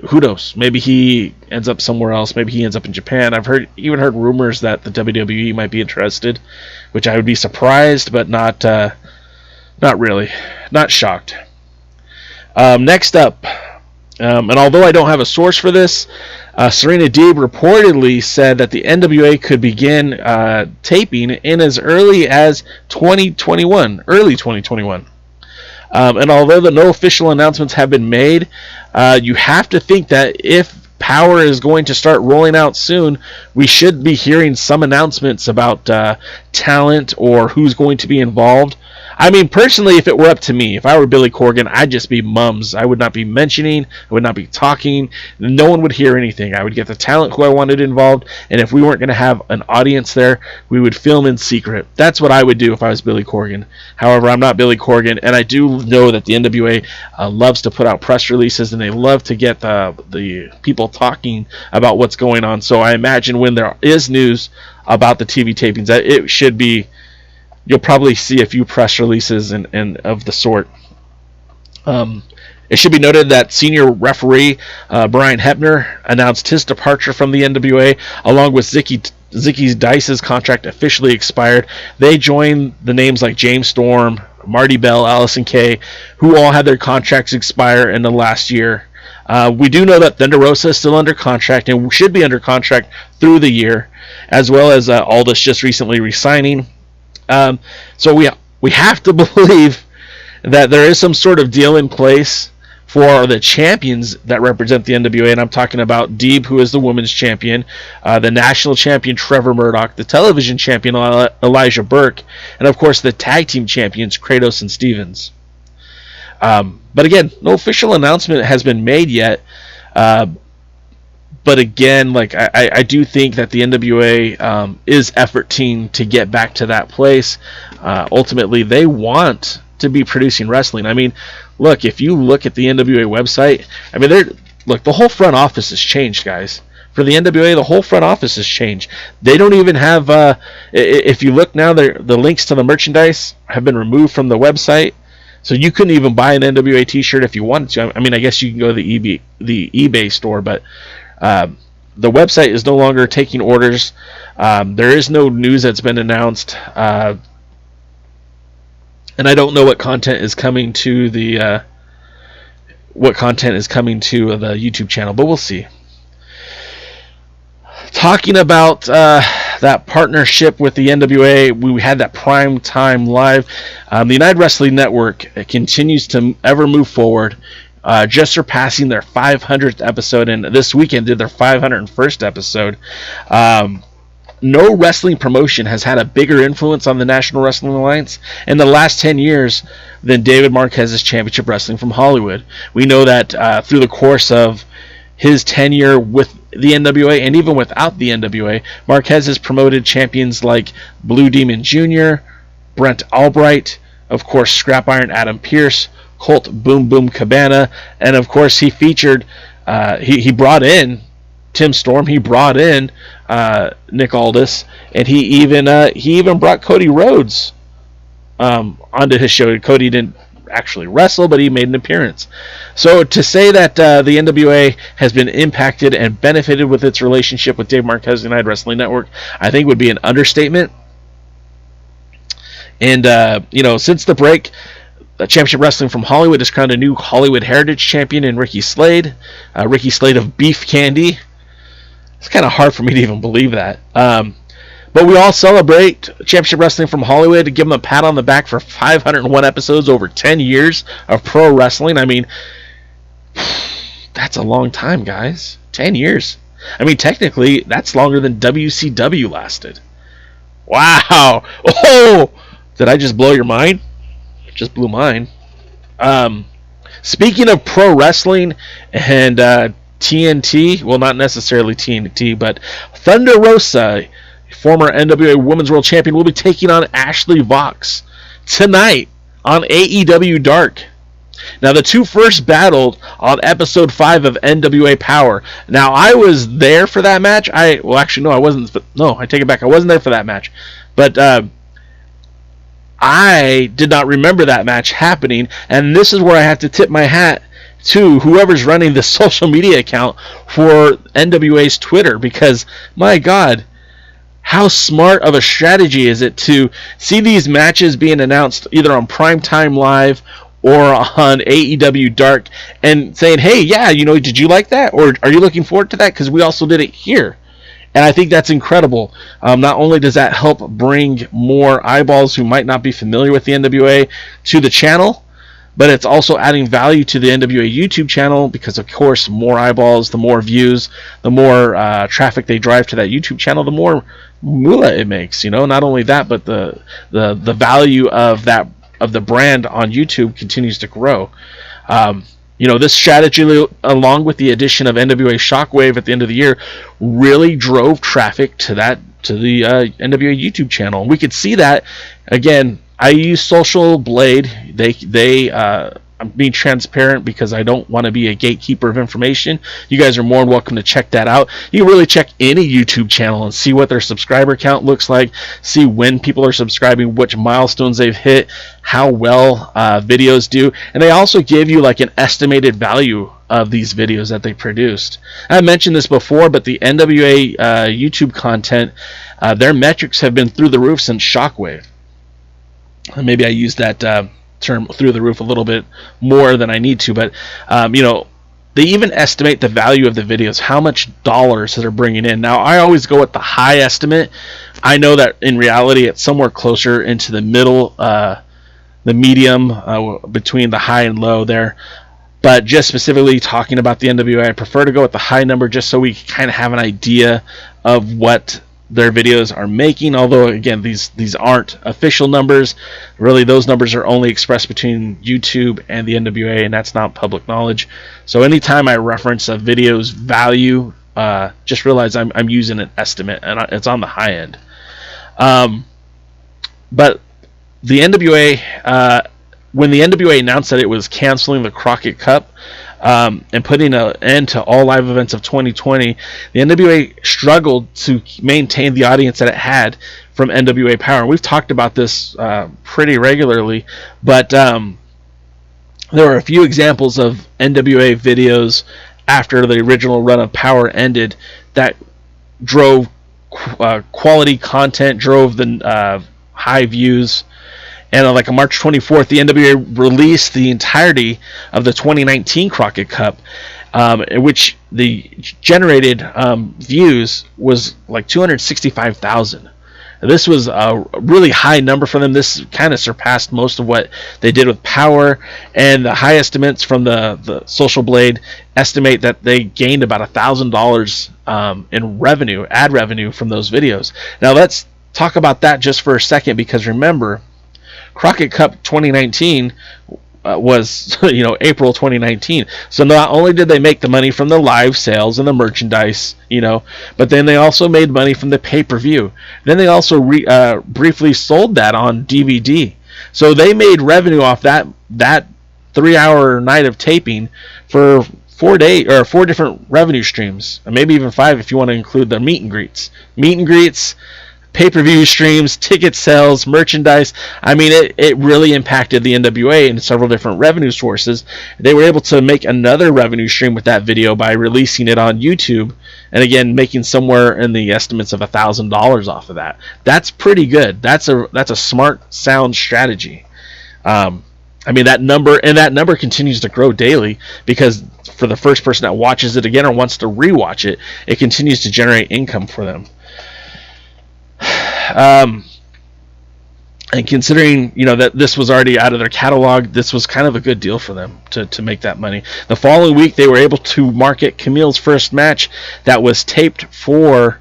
Who knows? Maybe he ends up somewhere else. Maybe he ends up in Japan. I've heard rumors that the WWE might be interested, which I would be surprised, but not really, not shocked. Next up, and although I don't have a source for this, Serena Deeb reportedly said that the NWA could begin taping in as early as 2021, early 2021. And although no official announcements have been made, you have to think that if Power is going to start rolling out soon, we should be hearing some announcements about talent or who's going to be involved. I mean, personally, if it were up to me, if I were Billy Corgan, I'd just be mums. I would not be mentioning, I would not be talking. No one would hear anything. I would get the talent who I wanted involved, and if we weren't going to have an audience there, we would film in secret. That's what I would do if I was Billy Corgan. However, I'm not Billy Corgan, and I do know that the NWA loves to put out press releases, and they love to get the people talking about what's going on. So I imagine when there is news about the TV tapings, that it should be, you'll probably see a few press releases and of the sort. It should be noted that senior referee Brian Hebner announced his departure from the NWA, along with Zicky Dice's contract officially expired. They joined the names like James Storm, Marty Bell, Allison Kay, who all had their contracts expire in the last year. We do know that Thunder Rosa is still under contract and should be under contract through the year, as well as Aldis just recently resigning. So we have to believe that there is some sort of deal in place for the champions that represent the NWA, and I'm talking about Deeb, who is the women's champion, the national champion Trevor Murdoch, the television champion Elijah Burke, and of course the tag team champions Kratos and Stevens. But again, no official announcement has been made yet. But again, like I do think that the NWA is efforting to get back to that place. Ultimately, they want to be producing wrestling. I mean, look, if you look at the NWA website, I mean, the whole front office has changed, guys. For the NWA, the whole front office has changed. They don't even have, if you look now, the links to the merchandise have been removed from the website. So you couldn't even buy an NWA t-shirt if you wanted to. I mean, I guess you can go to the eBay store, but the website is no longer taking orders. There is no news that's been announced. And I don't know what content is coming to the YouTube channel, but we'll see. Talking about that partnership with the NWA, we had that Prime Time Live. The United Wrestling Network continues to ever move forward, just surpassing their 500th episode, and this weekend did their 501st episode. No wrestling promotion has had a bigger influence on the National Wrestling Alliance in the last 10 years than David Marquez's Championship Wrestling from Hollywood. We know that through the course of his tenure with the NWA, and even without the NWA, Marquez has promoted champions like Blue Demon Jr., Brent Albright, of course Scrap Iron Adam Pearce, Colt Boom Boom Cabana, and of course he featured, he brought in Tim Storm, he brought in Nick Aldis, and he even brought Cody Rhodes onto his show. Cody didn't actually wrestle, but he made an appearance. So to say that the NWA has been impacted and benefited with its relationship with Dave Marquez and United Wrestling Network, I think would be an understatement. And since the break, Championship Wrestling from Hollywood has crowned a new Hollywood Heritage Champion in Ricky Slade. Ricky Slade of Beef Candy. It's kind of hard for me to even believe that. But we all celebrate Championship Wrestling from Hollywood to give them a pat on the back for 501 episodes over 10 years of pro wrestling. I mean, that's a long time, guys. 10 years. I mean, technically, that's longer than WCW lasted. Wow. Oh! Did I just blow your mind? It just blew mine. Speaking of pro wrestling and TNT, well, not necessarily TNT, but Thunder Rosa, former NWA Women's World Champion, will be taking on Ashley Vox tonight on AEW Dark. Now, the two first battled on episode 5 of NWA Power. Now, I was there for that match. I wasn't. No, I take it back. I wasn't there for that match. But I did not remember that match happening. And this is where I have to tip my hat to whoever's running the social media account for NWA's Twitter. Because, my God, how smart of a strategy is it to see these matches being announced either on Primetime Live or on AEW Dark and saying, hey, yeah, did you like that? Or are you looking forward to that? Because we also did it here. And I think that's incredible. Not only does that help bring more eyeballs who might not be familiar with the NWA to the channel, but it's also adding value to the NWA YouTube channel because, of course, more eyeballs, the more views, the more traffic they drive to that YouTube channel, the more moolah it makes. Not only that, but the value of the brand on YouTube continues to grow. This strategy, along with the addition of NWA Shockwave at the end of the year, really drove traffic to the NWA YouTube channel. We could see that again. I use Social Blade. I'm being transparent because I don't want to be a gatekeeper of information. You guys are more than welcome to check that out. You can really check any YouTube channel and see what their subscriber count looks like, see when people are subscribing, which milestones they've hit, how well videos do, and they also give you like an estimated value of these videos that they produced. I mentioned this before, but the NWA YouTube content, their metrics have been through the roof since Shockwave. Maybe I used that term through the roof a little bit more than I need to, but they even estimate the value of the videos, how much dollars they're bringing in. Now, I always go with the high estimate. I know that in reality it's somewhere closer into the middle, the medium, between the high and low there. But just specifically talking about the NWA, I prefer to go with the high number just so we kind of have an idea of what their videos are making. Although again, these aren't official numbers. Really, those numbers are only expressed between YouTube and the NWA, and that's not public knowledge. So anytime I reference a video's value, just realize I'm using an estimate, and it's on the high end. But the NWA, when the NWA announced that it was canceling the Crockett Cup and putting an end to all live events of 2020, the NWA struggled to maintain the audience that it had from NWA Power. And we've talked about this pretty regularly, but there are a few examples of NWA videos after the original run of Power ended that drove quality content, drove the high views. And on on March 24th, the NWA released the entirety of the 2019 Crockett Cup, which the generated views was like 265,000. This was a really high number for them. This kind of surpassed most of what they did with Power, and the high estimates from the Social Blade estimate that they gained about $1,000 in revenue, ad revenue from those videos. Now let's talk about that just for a second, because remember, Crockett Cup 2019 was April 2019. So not only did they make the money from the live sales and the merchandise, but then they also made money from the pay-per-view. Then they also briefly sold that on DVD. So they made revenue off that 3-hour night of taping for 4 days, or 4 different revenue streams, and maybe even 5 if you want to include the meet and greets, pay-per-view streams, ticket sales, merchandise. I mean, it really impacted the NWA in several different revenue sources. They were able to make another revenue stream with that video by releasing it on YouTube, and again, making somewhere in the estimates of $1,000 off of that. That's pretty good. That's a smart, sound strategy. I mean, that number continues to grow daily, because for the first person that watches it again or wants to rewatch it, it continues to generate income for them. And considering that this was already out of their catalog, this was kind of a good deal for them to make that money. The following week, they were able to market Camille's first match that was taped for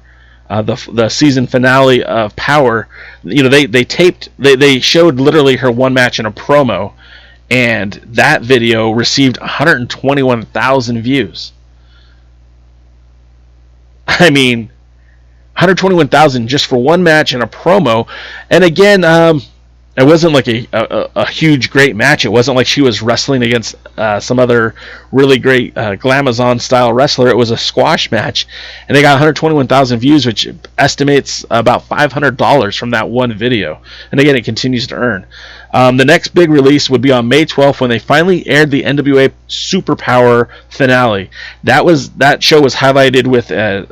the season finale of Power. They showed literally her one match in a promo, and that video received 121,000 views. I mean, 121,000 just for one match and a promo. And again, it wasn't like a huge great match. It wasn't like she was wrestling against some other really great Glamazon style wrestler. It was a squash match, and they got 121,000 views, which estimates about $500 from that one video. And again, it continues to earn. The next big release would be on May 12th, when they finally aired the NWA Superpower finale. That show was highlighted with a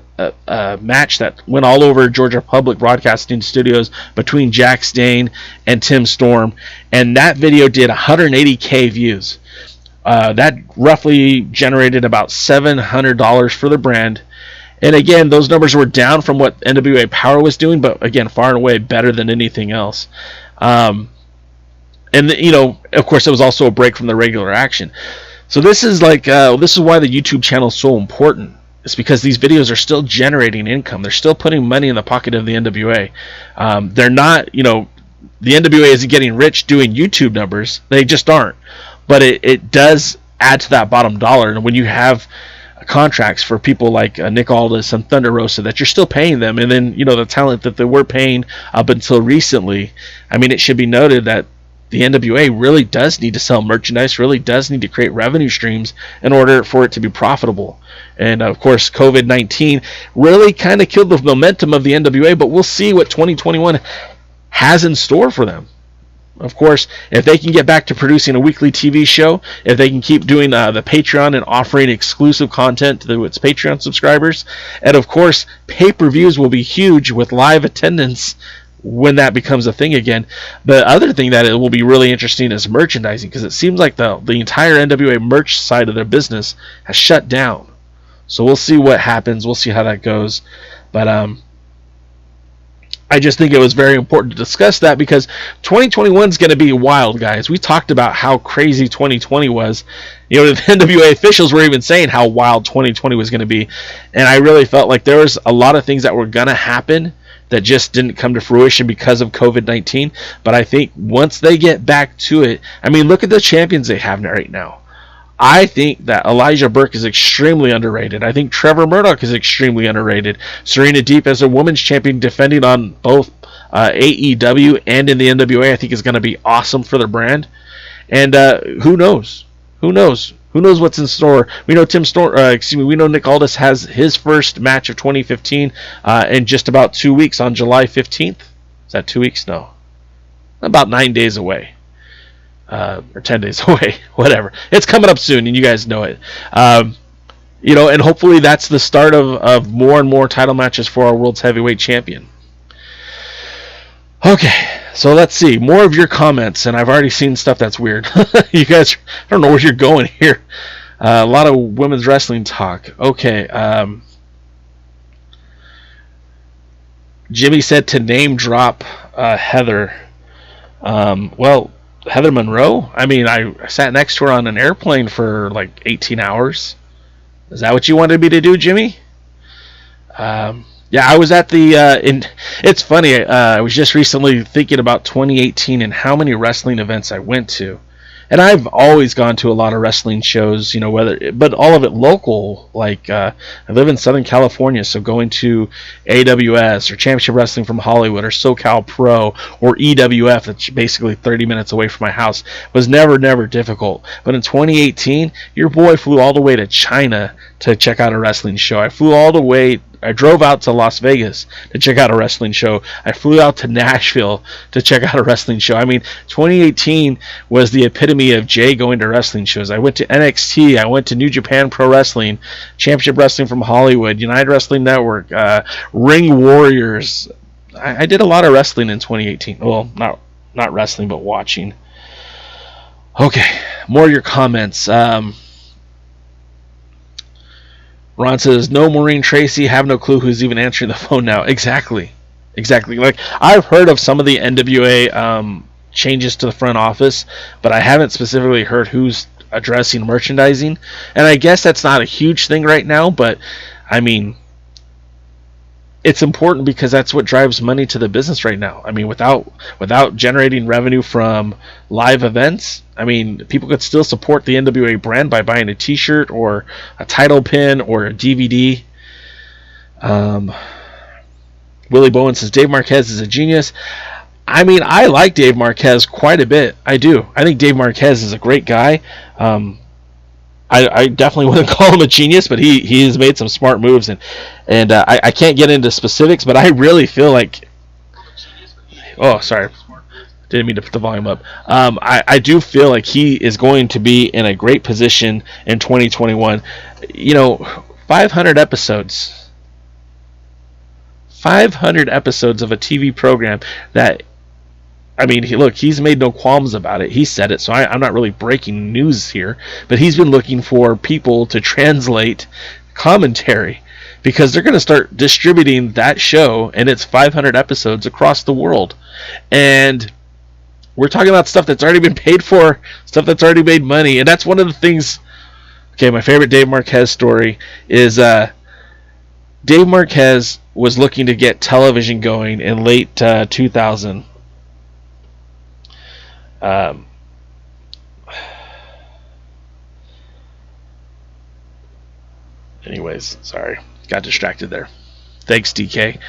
match that went all over Georgia Public Broadcasting Studios between Jack Stane and Tim Storm, and that video did 180,000 views. That roughly generated about $700 for the brand. And again, those numbers were down from what NWA Power was doing, but again, far and away better than anything else. And of course, it was also a break from the regular action. So this is why the YouTube channel is so important. It's because these videos are still generating income. They're still putting money in the pocket of the NWA. They're not, the NWA isn't getting rich doing YouTube numbers. They just aren't. But it does add to that bottom dollar. And when you have contracts for people like Nick Aldis and Thunder Rosa that you're still paying them, and then, the talent that they were paying up until recently, I mean, it should be noted that the NWA really does need to sell merchandise, really does need to create revenue streams in order for it to be profitable. And of course, COVID-19 really kind of killed the momentum of the NWA, but we'll see what 2021 has in store for them. Of course, if they can get back to producing a weekly TV show, if they can keep doing the Patreon and offering exclusive content to its Patreon subscribers, and of course, pay-per-views will be huge with live attendance when that becomes a thing again. The other thing that it will be really interesting is merchandising, because it seems like the entire NWA merch side of their business has shut down. So we'll see what happens. We'll see how that goes. But I just think it was very important to discuss that because 2021 is going to be wild, guys. We talked about how crazy 2020 was. The NWA officials were even saying how wild 2020 was going to be. And I really felt like there was a lot of things that were going to happen that just didn't come to fruition because of COVID-19. But I think once they get back to it, I mean, look at the champions they have right now. I think that Elijah Burke is extremely underrated. I think Trevor Murdoch is extremely underrated. Serena Deeb as a women's champion defending on both AEW and in the NWA, I think is going to be awesome for their brand. And who knows? Who knows? Who knows what's in store? We know we know Nick Aldis has his first match of 2015 in just about 2 weeks on July 15th. Is that 2 weeks? No. About 9 days away. Or 10 days away, whatever. It's coming up soon, and you guys know it. And hopefully that's the start of more and more title matches for our world's heavyweight champion. Okay, so let's see. More of your comments, and I've already seen stuff that's weird. You guys, I don't know where you're going here. A lot of women's wrestling talk. Okay. Jimmy said to name drop Heather. Heather Monroe? I mean, I sat next to her on an airplane for like 18 hours. Is that what you wanted me to do, Jimmy? Yeah, I was at the... it's funny, I was just recently thinking about 2018 and how many wrestling events I went to. And I've always gone to a lot of wrestling shows, but all of it local. Like, I live in Southern California, so going to AWS or Championship Wrestling from Hollywood or SoCal Pro or EWF, that's basically 30 minutes away from my house, was never difficult. But in 2018, your boy flew all the way to China to check out a wrestling show. I drove out to Las Vegas to check out a wrestling show. I flew out to Nashville to check out a wrestling show. I mean, 2018 was the epitome of Jay going to wrestling shows. I went to NXT. I went to New Japan Pro Wrestling, Championship Wrestling from Hollywood, United Wrestling Network, Ring Warriors. I did a lot of wrestling in 2018. Well, not wrestling, but watching. Okay, more of your comments. Ron says, no Maureen Tracy, have no clue who's even answering the phone now. Exactly. Like, I've heard of some of the NWA changes to the front office, but I haven't specifically heard who's addressing merchandising. And I guess that's not a huge thing right now, but, I mean, it's important because that's what drives money to the business right now. I mean, without generating revenue from live events, I mean, people could still support the NWA brand by buying a t-shirt or a title pin or a DVD. Willie Bowen says, Dave Marquez is a genius. I mean, I like Dave Marquez quite a bit. I do. I think Dave Marquez is a great guy. I definitely wouldn't call him a genius, but he has made some smart moves, and I can't get into specifics, but I really feel like... Oh, sorry. Didn't mean to put the volume up. I do feel like he is going to be in a great position in 2021. 500 episodes. 500 episodes of a TV program that... I mean, he's made no qualms about it. He said it, so I'm not really breaking news here. But he's been looking for people to translate commentary because they're going to start distributing that show and its 500 episodes across the world. And we're talking about stuff that's already been paid for, stuff that's already made money. And that's one of the things... Okay, my favorite Dave Marquez story is Dave Marquez was looking to get television going in late 2000. Anyways, sorry, got distracted there. Thanks, DK.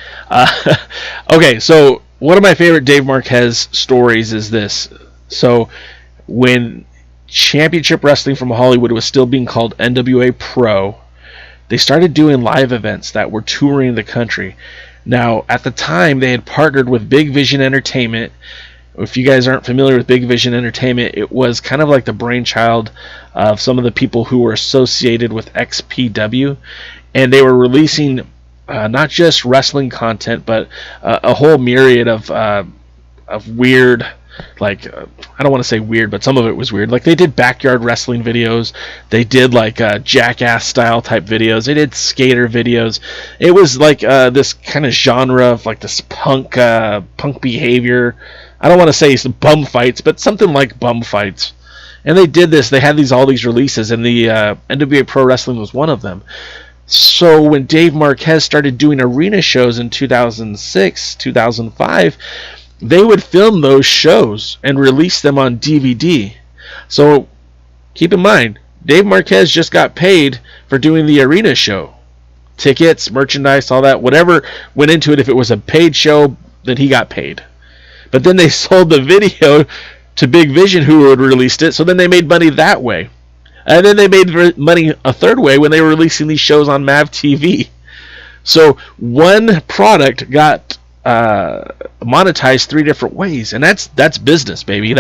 Okay, so one of my favorite Dave Marquez stories is this. So when Championship Wrestling from Hollywood was still being called NWA Pro, they started doing live events that were touring the country. Now, at the time, they had partnered with Big Vision Entertainment. If you guys aren't familiar with Big Vision Entertainment, it was kind of like the brainchild of some of the people who were associated with XPW, and they were releasing not just wrestling content, but a whole myriad of weird like I don't want to say weird, but some of it was weird. Like they did backyard wrestling videos, they did like jackass style type videos, they did skater videos. It was like this kind of genre of like this punk behavior. I don't want to say some bum fights, but something like bum fights. And they did this. They had all these releases, and the NWA Pro Wrestling was one of them. So when Dave Marquez started doing arena shows in 2006, 2005, they would film those shows and release them on DVD. So keep in mind, Dave Marquez just got paid for doing the arena show. Tickets, merchandise, all that, whatever went into it. If it was a paid show, then he got paid. But then they sold the video to Big Vision, who had released it, so then they made money that way. And then they made money a third way when they were releasing these shows on MAV TV. So one product got monetized 3 different ways, and that's business, baby.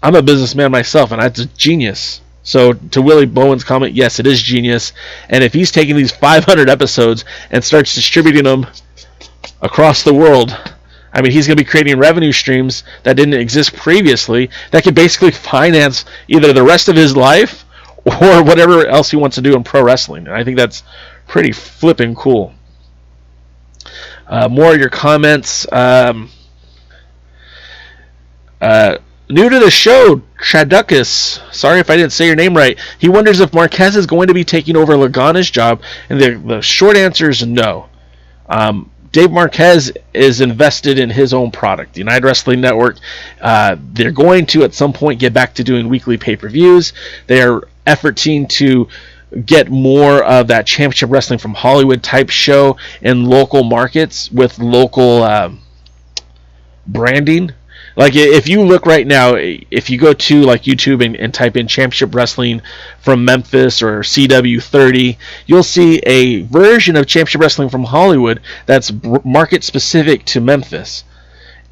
I'm a businessman myself, and that's genius. So to Willie Bowen's comment, yes, it is genius. And if he's taking these 500 episodes and starts distributing them across the world, I mean, he's going to be creating revenue streams that didn't exist previously that could basically finance either the rest of his life or whatever else he wants to do in pro wrestling. And I think that's pretty flipping cool. More of your comments. New to the show, Traducus. Sorry if I didn't say your name right. He wonders if Marquez is going to be taking over Lagana's job, and the short answer is no. Dave Marquez is invested in his own product, the United Wrestling Network. They're going to, at some point, get back to doing weekly pay-per-views. They are efforting to get more of that Championship Wrestling from Hollywood type show in local markets with local branding. Like, if you look right now, if you go to like YouTube and type in Championship Wrestling from Memphis or CW30, you'll see a version of Championship Wrestling from Hollywood that's market specific to Memphis.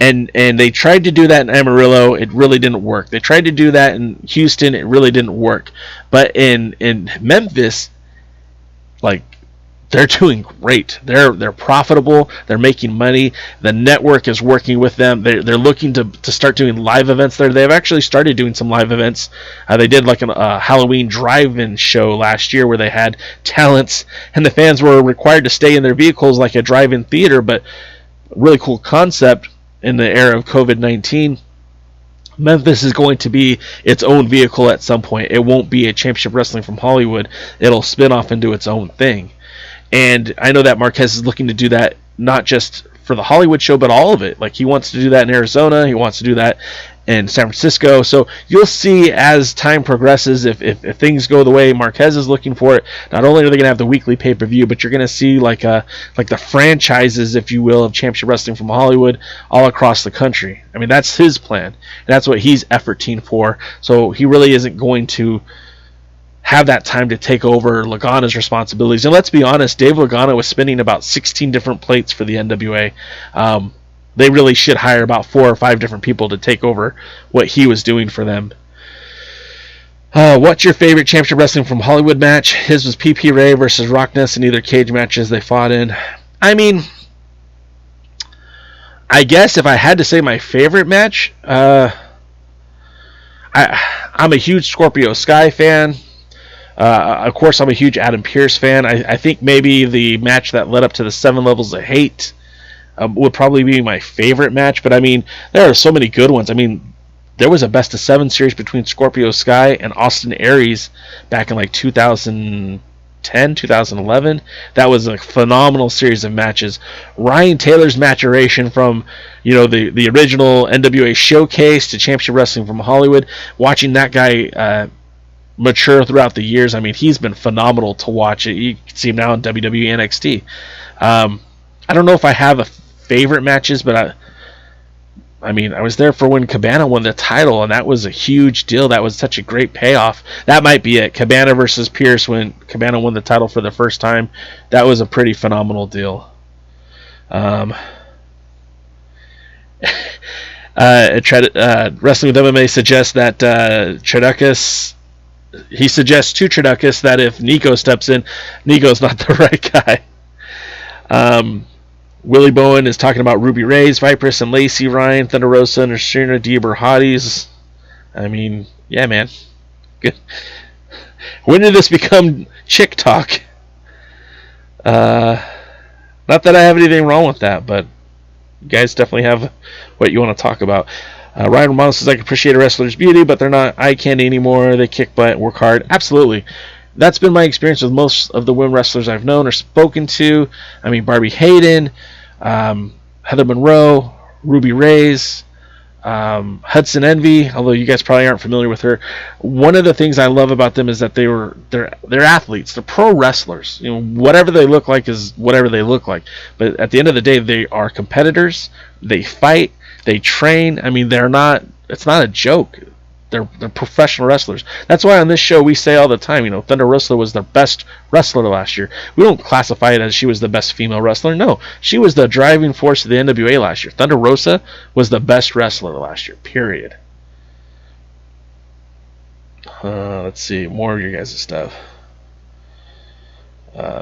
And they tried to do that in Amarillo, it really didn't work. They tried to do that in Houston, it really didn't work. But in Memphis, like, they're doing great. They're profitable. They're making money. The network is working with them. They're looking to start doing live events there. They've actually started doing some live events. They did like a Halloween drive-in show last year where they had talents, and the fans were required to stay in their vehicles like a drive-in theater. But really cool concept in the era of COVID-19. Memphis is going to be its own vehicle at some point. It won't be a Championship Wrestling from Hollywood. It'll spin off into its own thing. And I know that Marquez is looking to do that not just for the Hollywood show, but all of it. Like, he wants to do that in Arizona. He wants to do that in San Francisco. So you'll see as time progresses, if things go the way Marquez is looking for it, not only are they going to have the weekly pay-per-view, but you're going to see like the franchises, if you will, of Championship Wrestling from Hollywood all across the country. I mean, that's his plan. And that's what he's efforting for. So he really isn't going to have that time to take over Lagana's responsibilities. And let's be honest, Dave Lagana was spinning about 16 different plates for the NWA. They really should hire about 4 or 5 different people to take over what he was doing for them. What's your favorite Championship Wrestling from Hollywood match? His was PP Ray versus Rockness in either cage matches they fought in. I mean, I guess if I had to say my favorite match, I'm a huge Scorpio Sky fan. Of course, I'm a huge Adam Pearce fan. I think maybe the match that led up to the 7 Levels of Hate would probably be my favorite match. But, I mean, there are so many good ones. I mean, there was a best-of-7 series between Scorpio Sky and Austin Aries back in, like, 2010, 2011. That was a phenomenal series of matches. Ryan Taylor's maturation from, the original NWA Showcase to Championship Wrestling from Hollywood, watching that guy mature throughout the years. I mean, he's been phenomenal to watch. You can see him now in WWE NXT. I don't know if I have a favorite matches, but I mean, I was there for when Cabana won the title, and that was a huge deal. That was such a great payoff. That might be it. Cabana versus Pierce when Cabana won the title for the first time. That was a pretty phenomenal deal. Wrestling with MMA suggests that Traducus. He suggests to Traducus that if Nico steps in, Nico's not the right guy. Willie Bowen is talking about Ruby Reyes, Vipress, and Lacey Ryan, Thunder Rosa, and Shirna Deeber Hotties. I mean, yeah, man. Good. When did this become chick talk? Not that I have anything wrong with that, but you guys definitely have what you want to talk about. Ryan Romano says, I can appreciate a wrestler's beauty, but they're not eye candy anymore. They kick butt, work hard. Absolutely. That's been my experience with most of the women wrestlers I've known or spoken to. I mean, Barbie Hayden, Heather Monroe, Ruby Reyes, Hudson Envy, although you guys probably aren't familiar with her. One of the things I love about them is that they're athletes. They're pro wrestlers. You know, whatever they look like is whatever they look like. But at the end of the day, they are competitors. They fight. They train. I mean, it's not a joke. They're professional wrestlers. That's why on this show we say all the time, you know, Thunder Rosa was the best wrestler last year. We don't classify it as she was the best female wrestler. No, she was the driving force of the NWA last year. Thunder Rosa was the best wrestler last year, period. Let's see, more of your guys' stuff.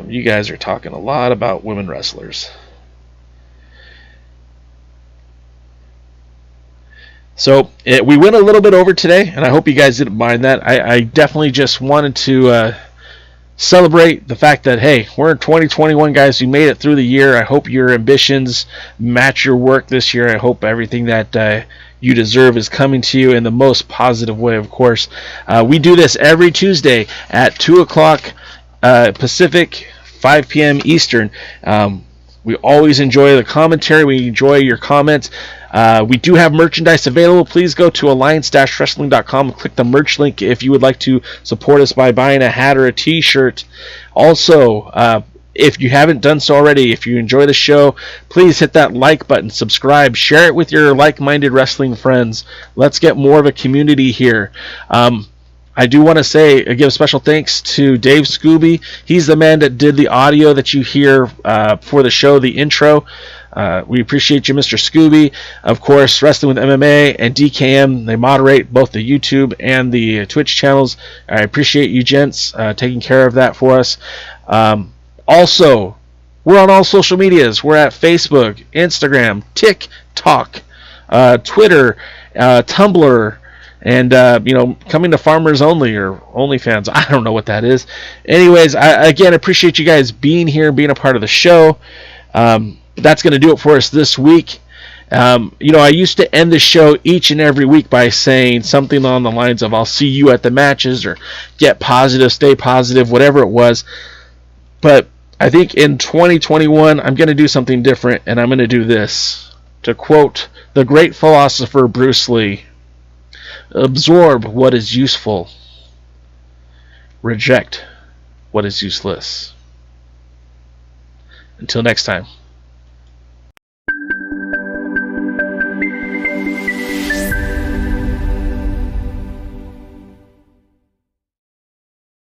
You guys are talking a lot about women wrestlers. So we went a little bit over today, and I hope you guys didn't mind that. I definitely just wanted to celebrate the fact that, hey, we're in 2021, guys. You made it through the year. I hope your ambitions match your work this year. I hope everything that you deserve is coming to you in the most positive way, of course. We do this every Tuesday at 2 o'clock Pacific, 5 p.m. Eastern. We always enjoy the commentary. We enjoy your comments. We do have merchandise available. Please go to alliance-wrestling.com and click the merch link if you would like to support us by buying a hat or a t-shirt. Also, if you haven't done so already, if you enjoy the show, please hit that like button, subscribe, share it with your like-minded wrestling friends. Let's get more of a community here. I do want to say, give special thanks to Dave Scooby. He's the man that did the audio that you hear for the show, the intro. We appreciate you, Mr. Scooby. Of course, Wrestling with MMA and DKM, they moderate both the YouTube and the Twitch channels. I appreciate you gents taking care of that for us. Also, we're on all social medias. We're at Facebook, Instagram, TikTok, Twitter, Tumblr, and, coming to Farmers Only or OnlyFans. I don't know what that is. Anyways, I again appreciate you guys being here, being a part of the show. That's going to do it for us this week. I used to end the show each and every week by saying something along the lines of, I'll see you at the matches, or get positive, stay positive, whatever it was. But I think in 2021, I'm going to do something different, and I'm going to do this. To quote the great philosopher Bruce Lee, absorb what is useful, reject what is useless. Until next time.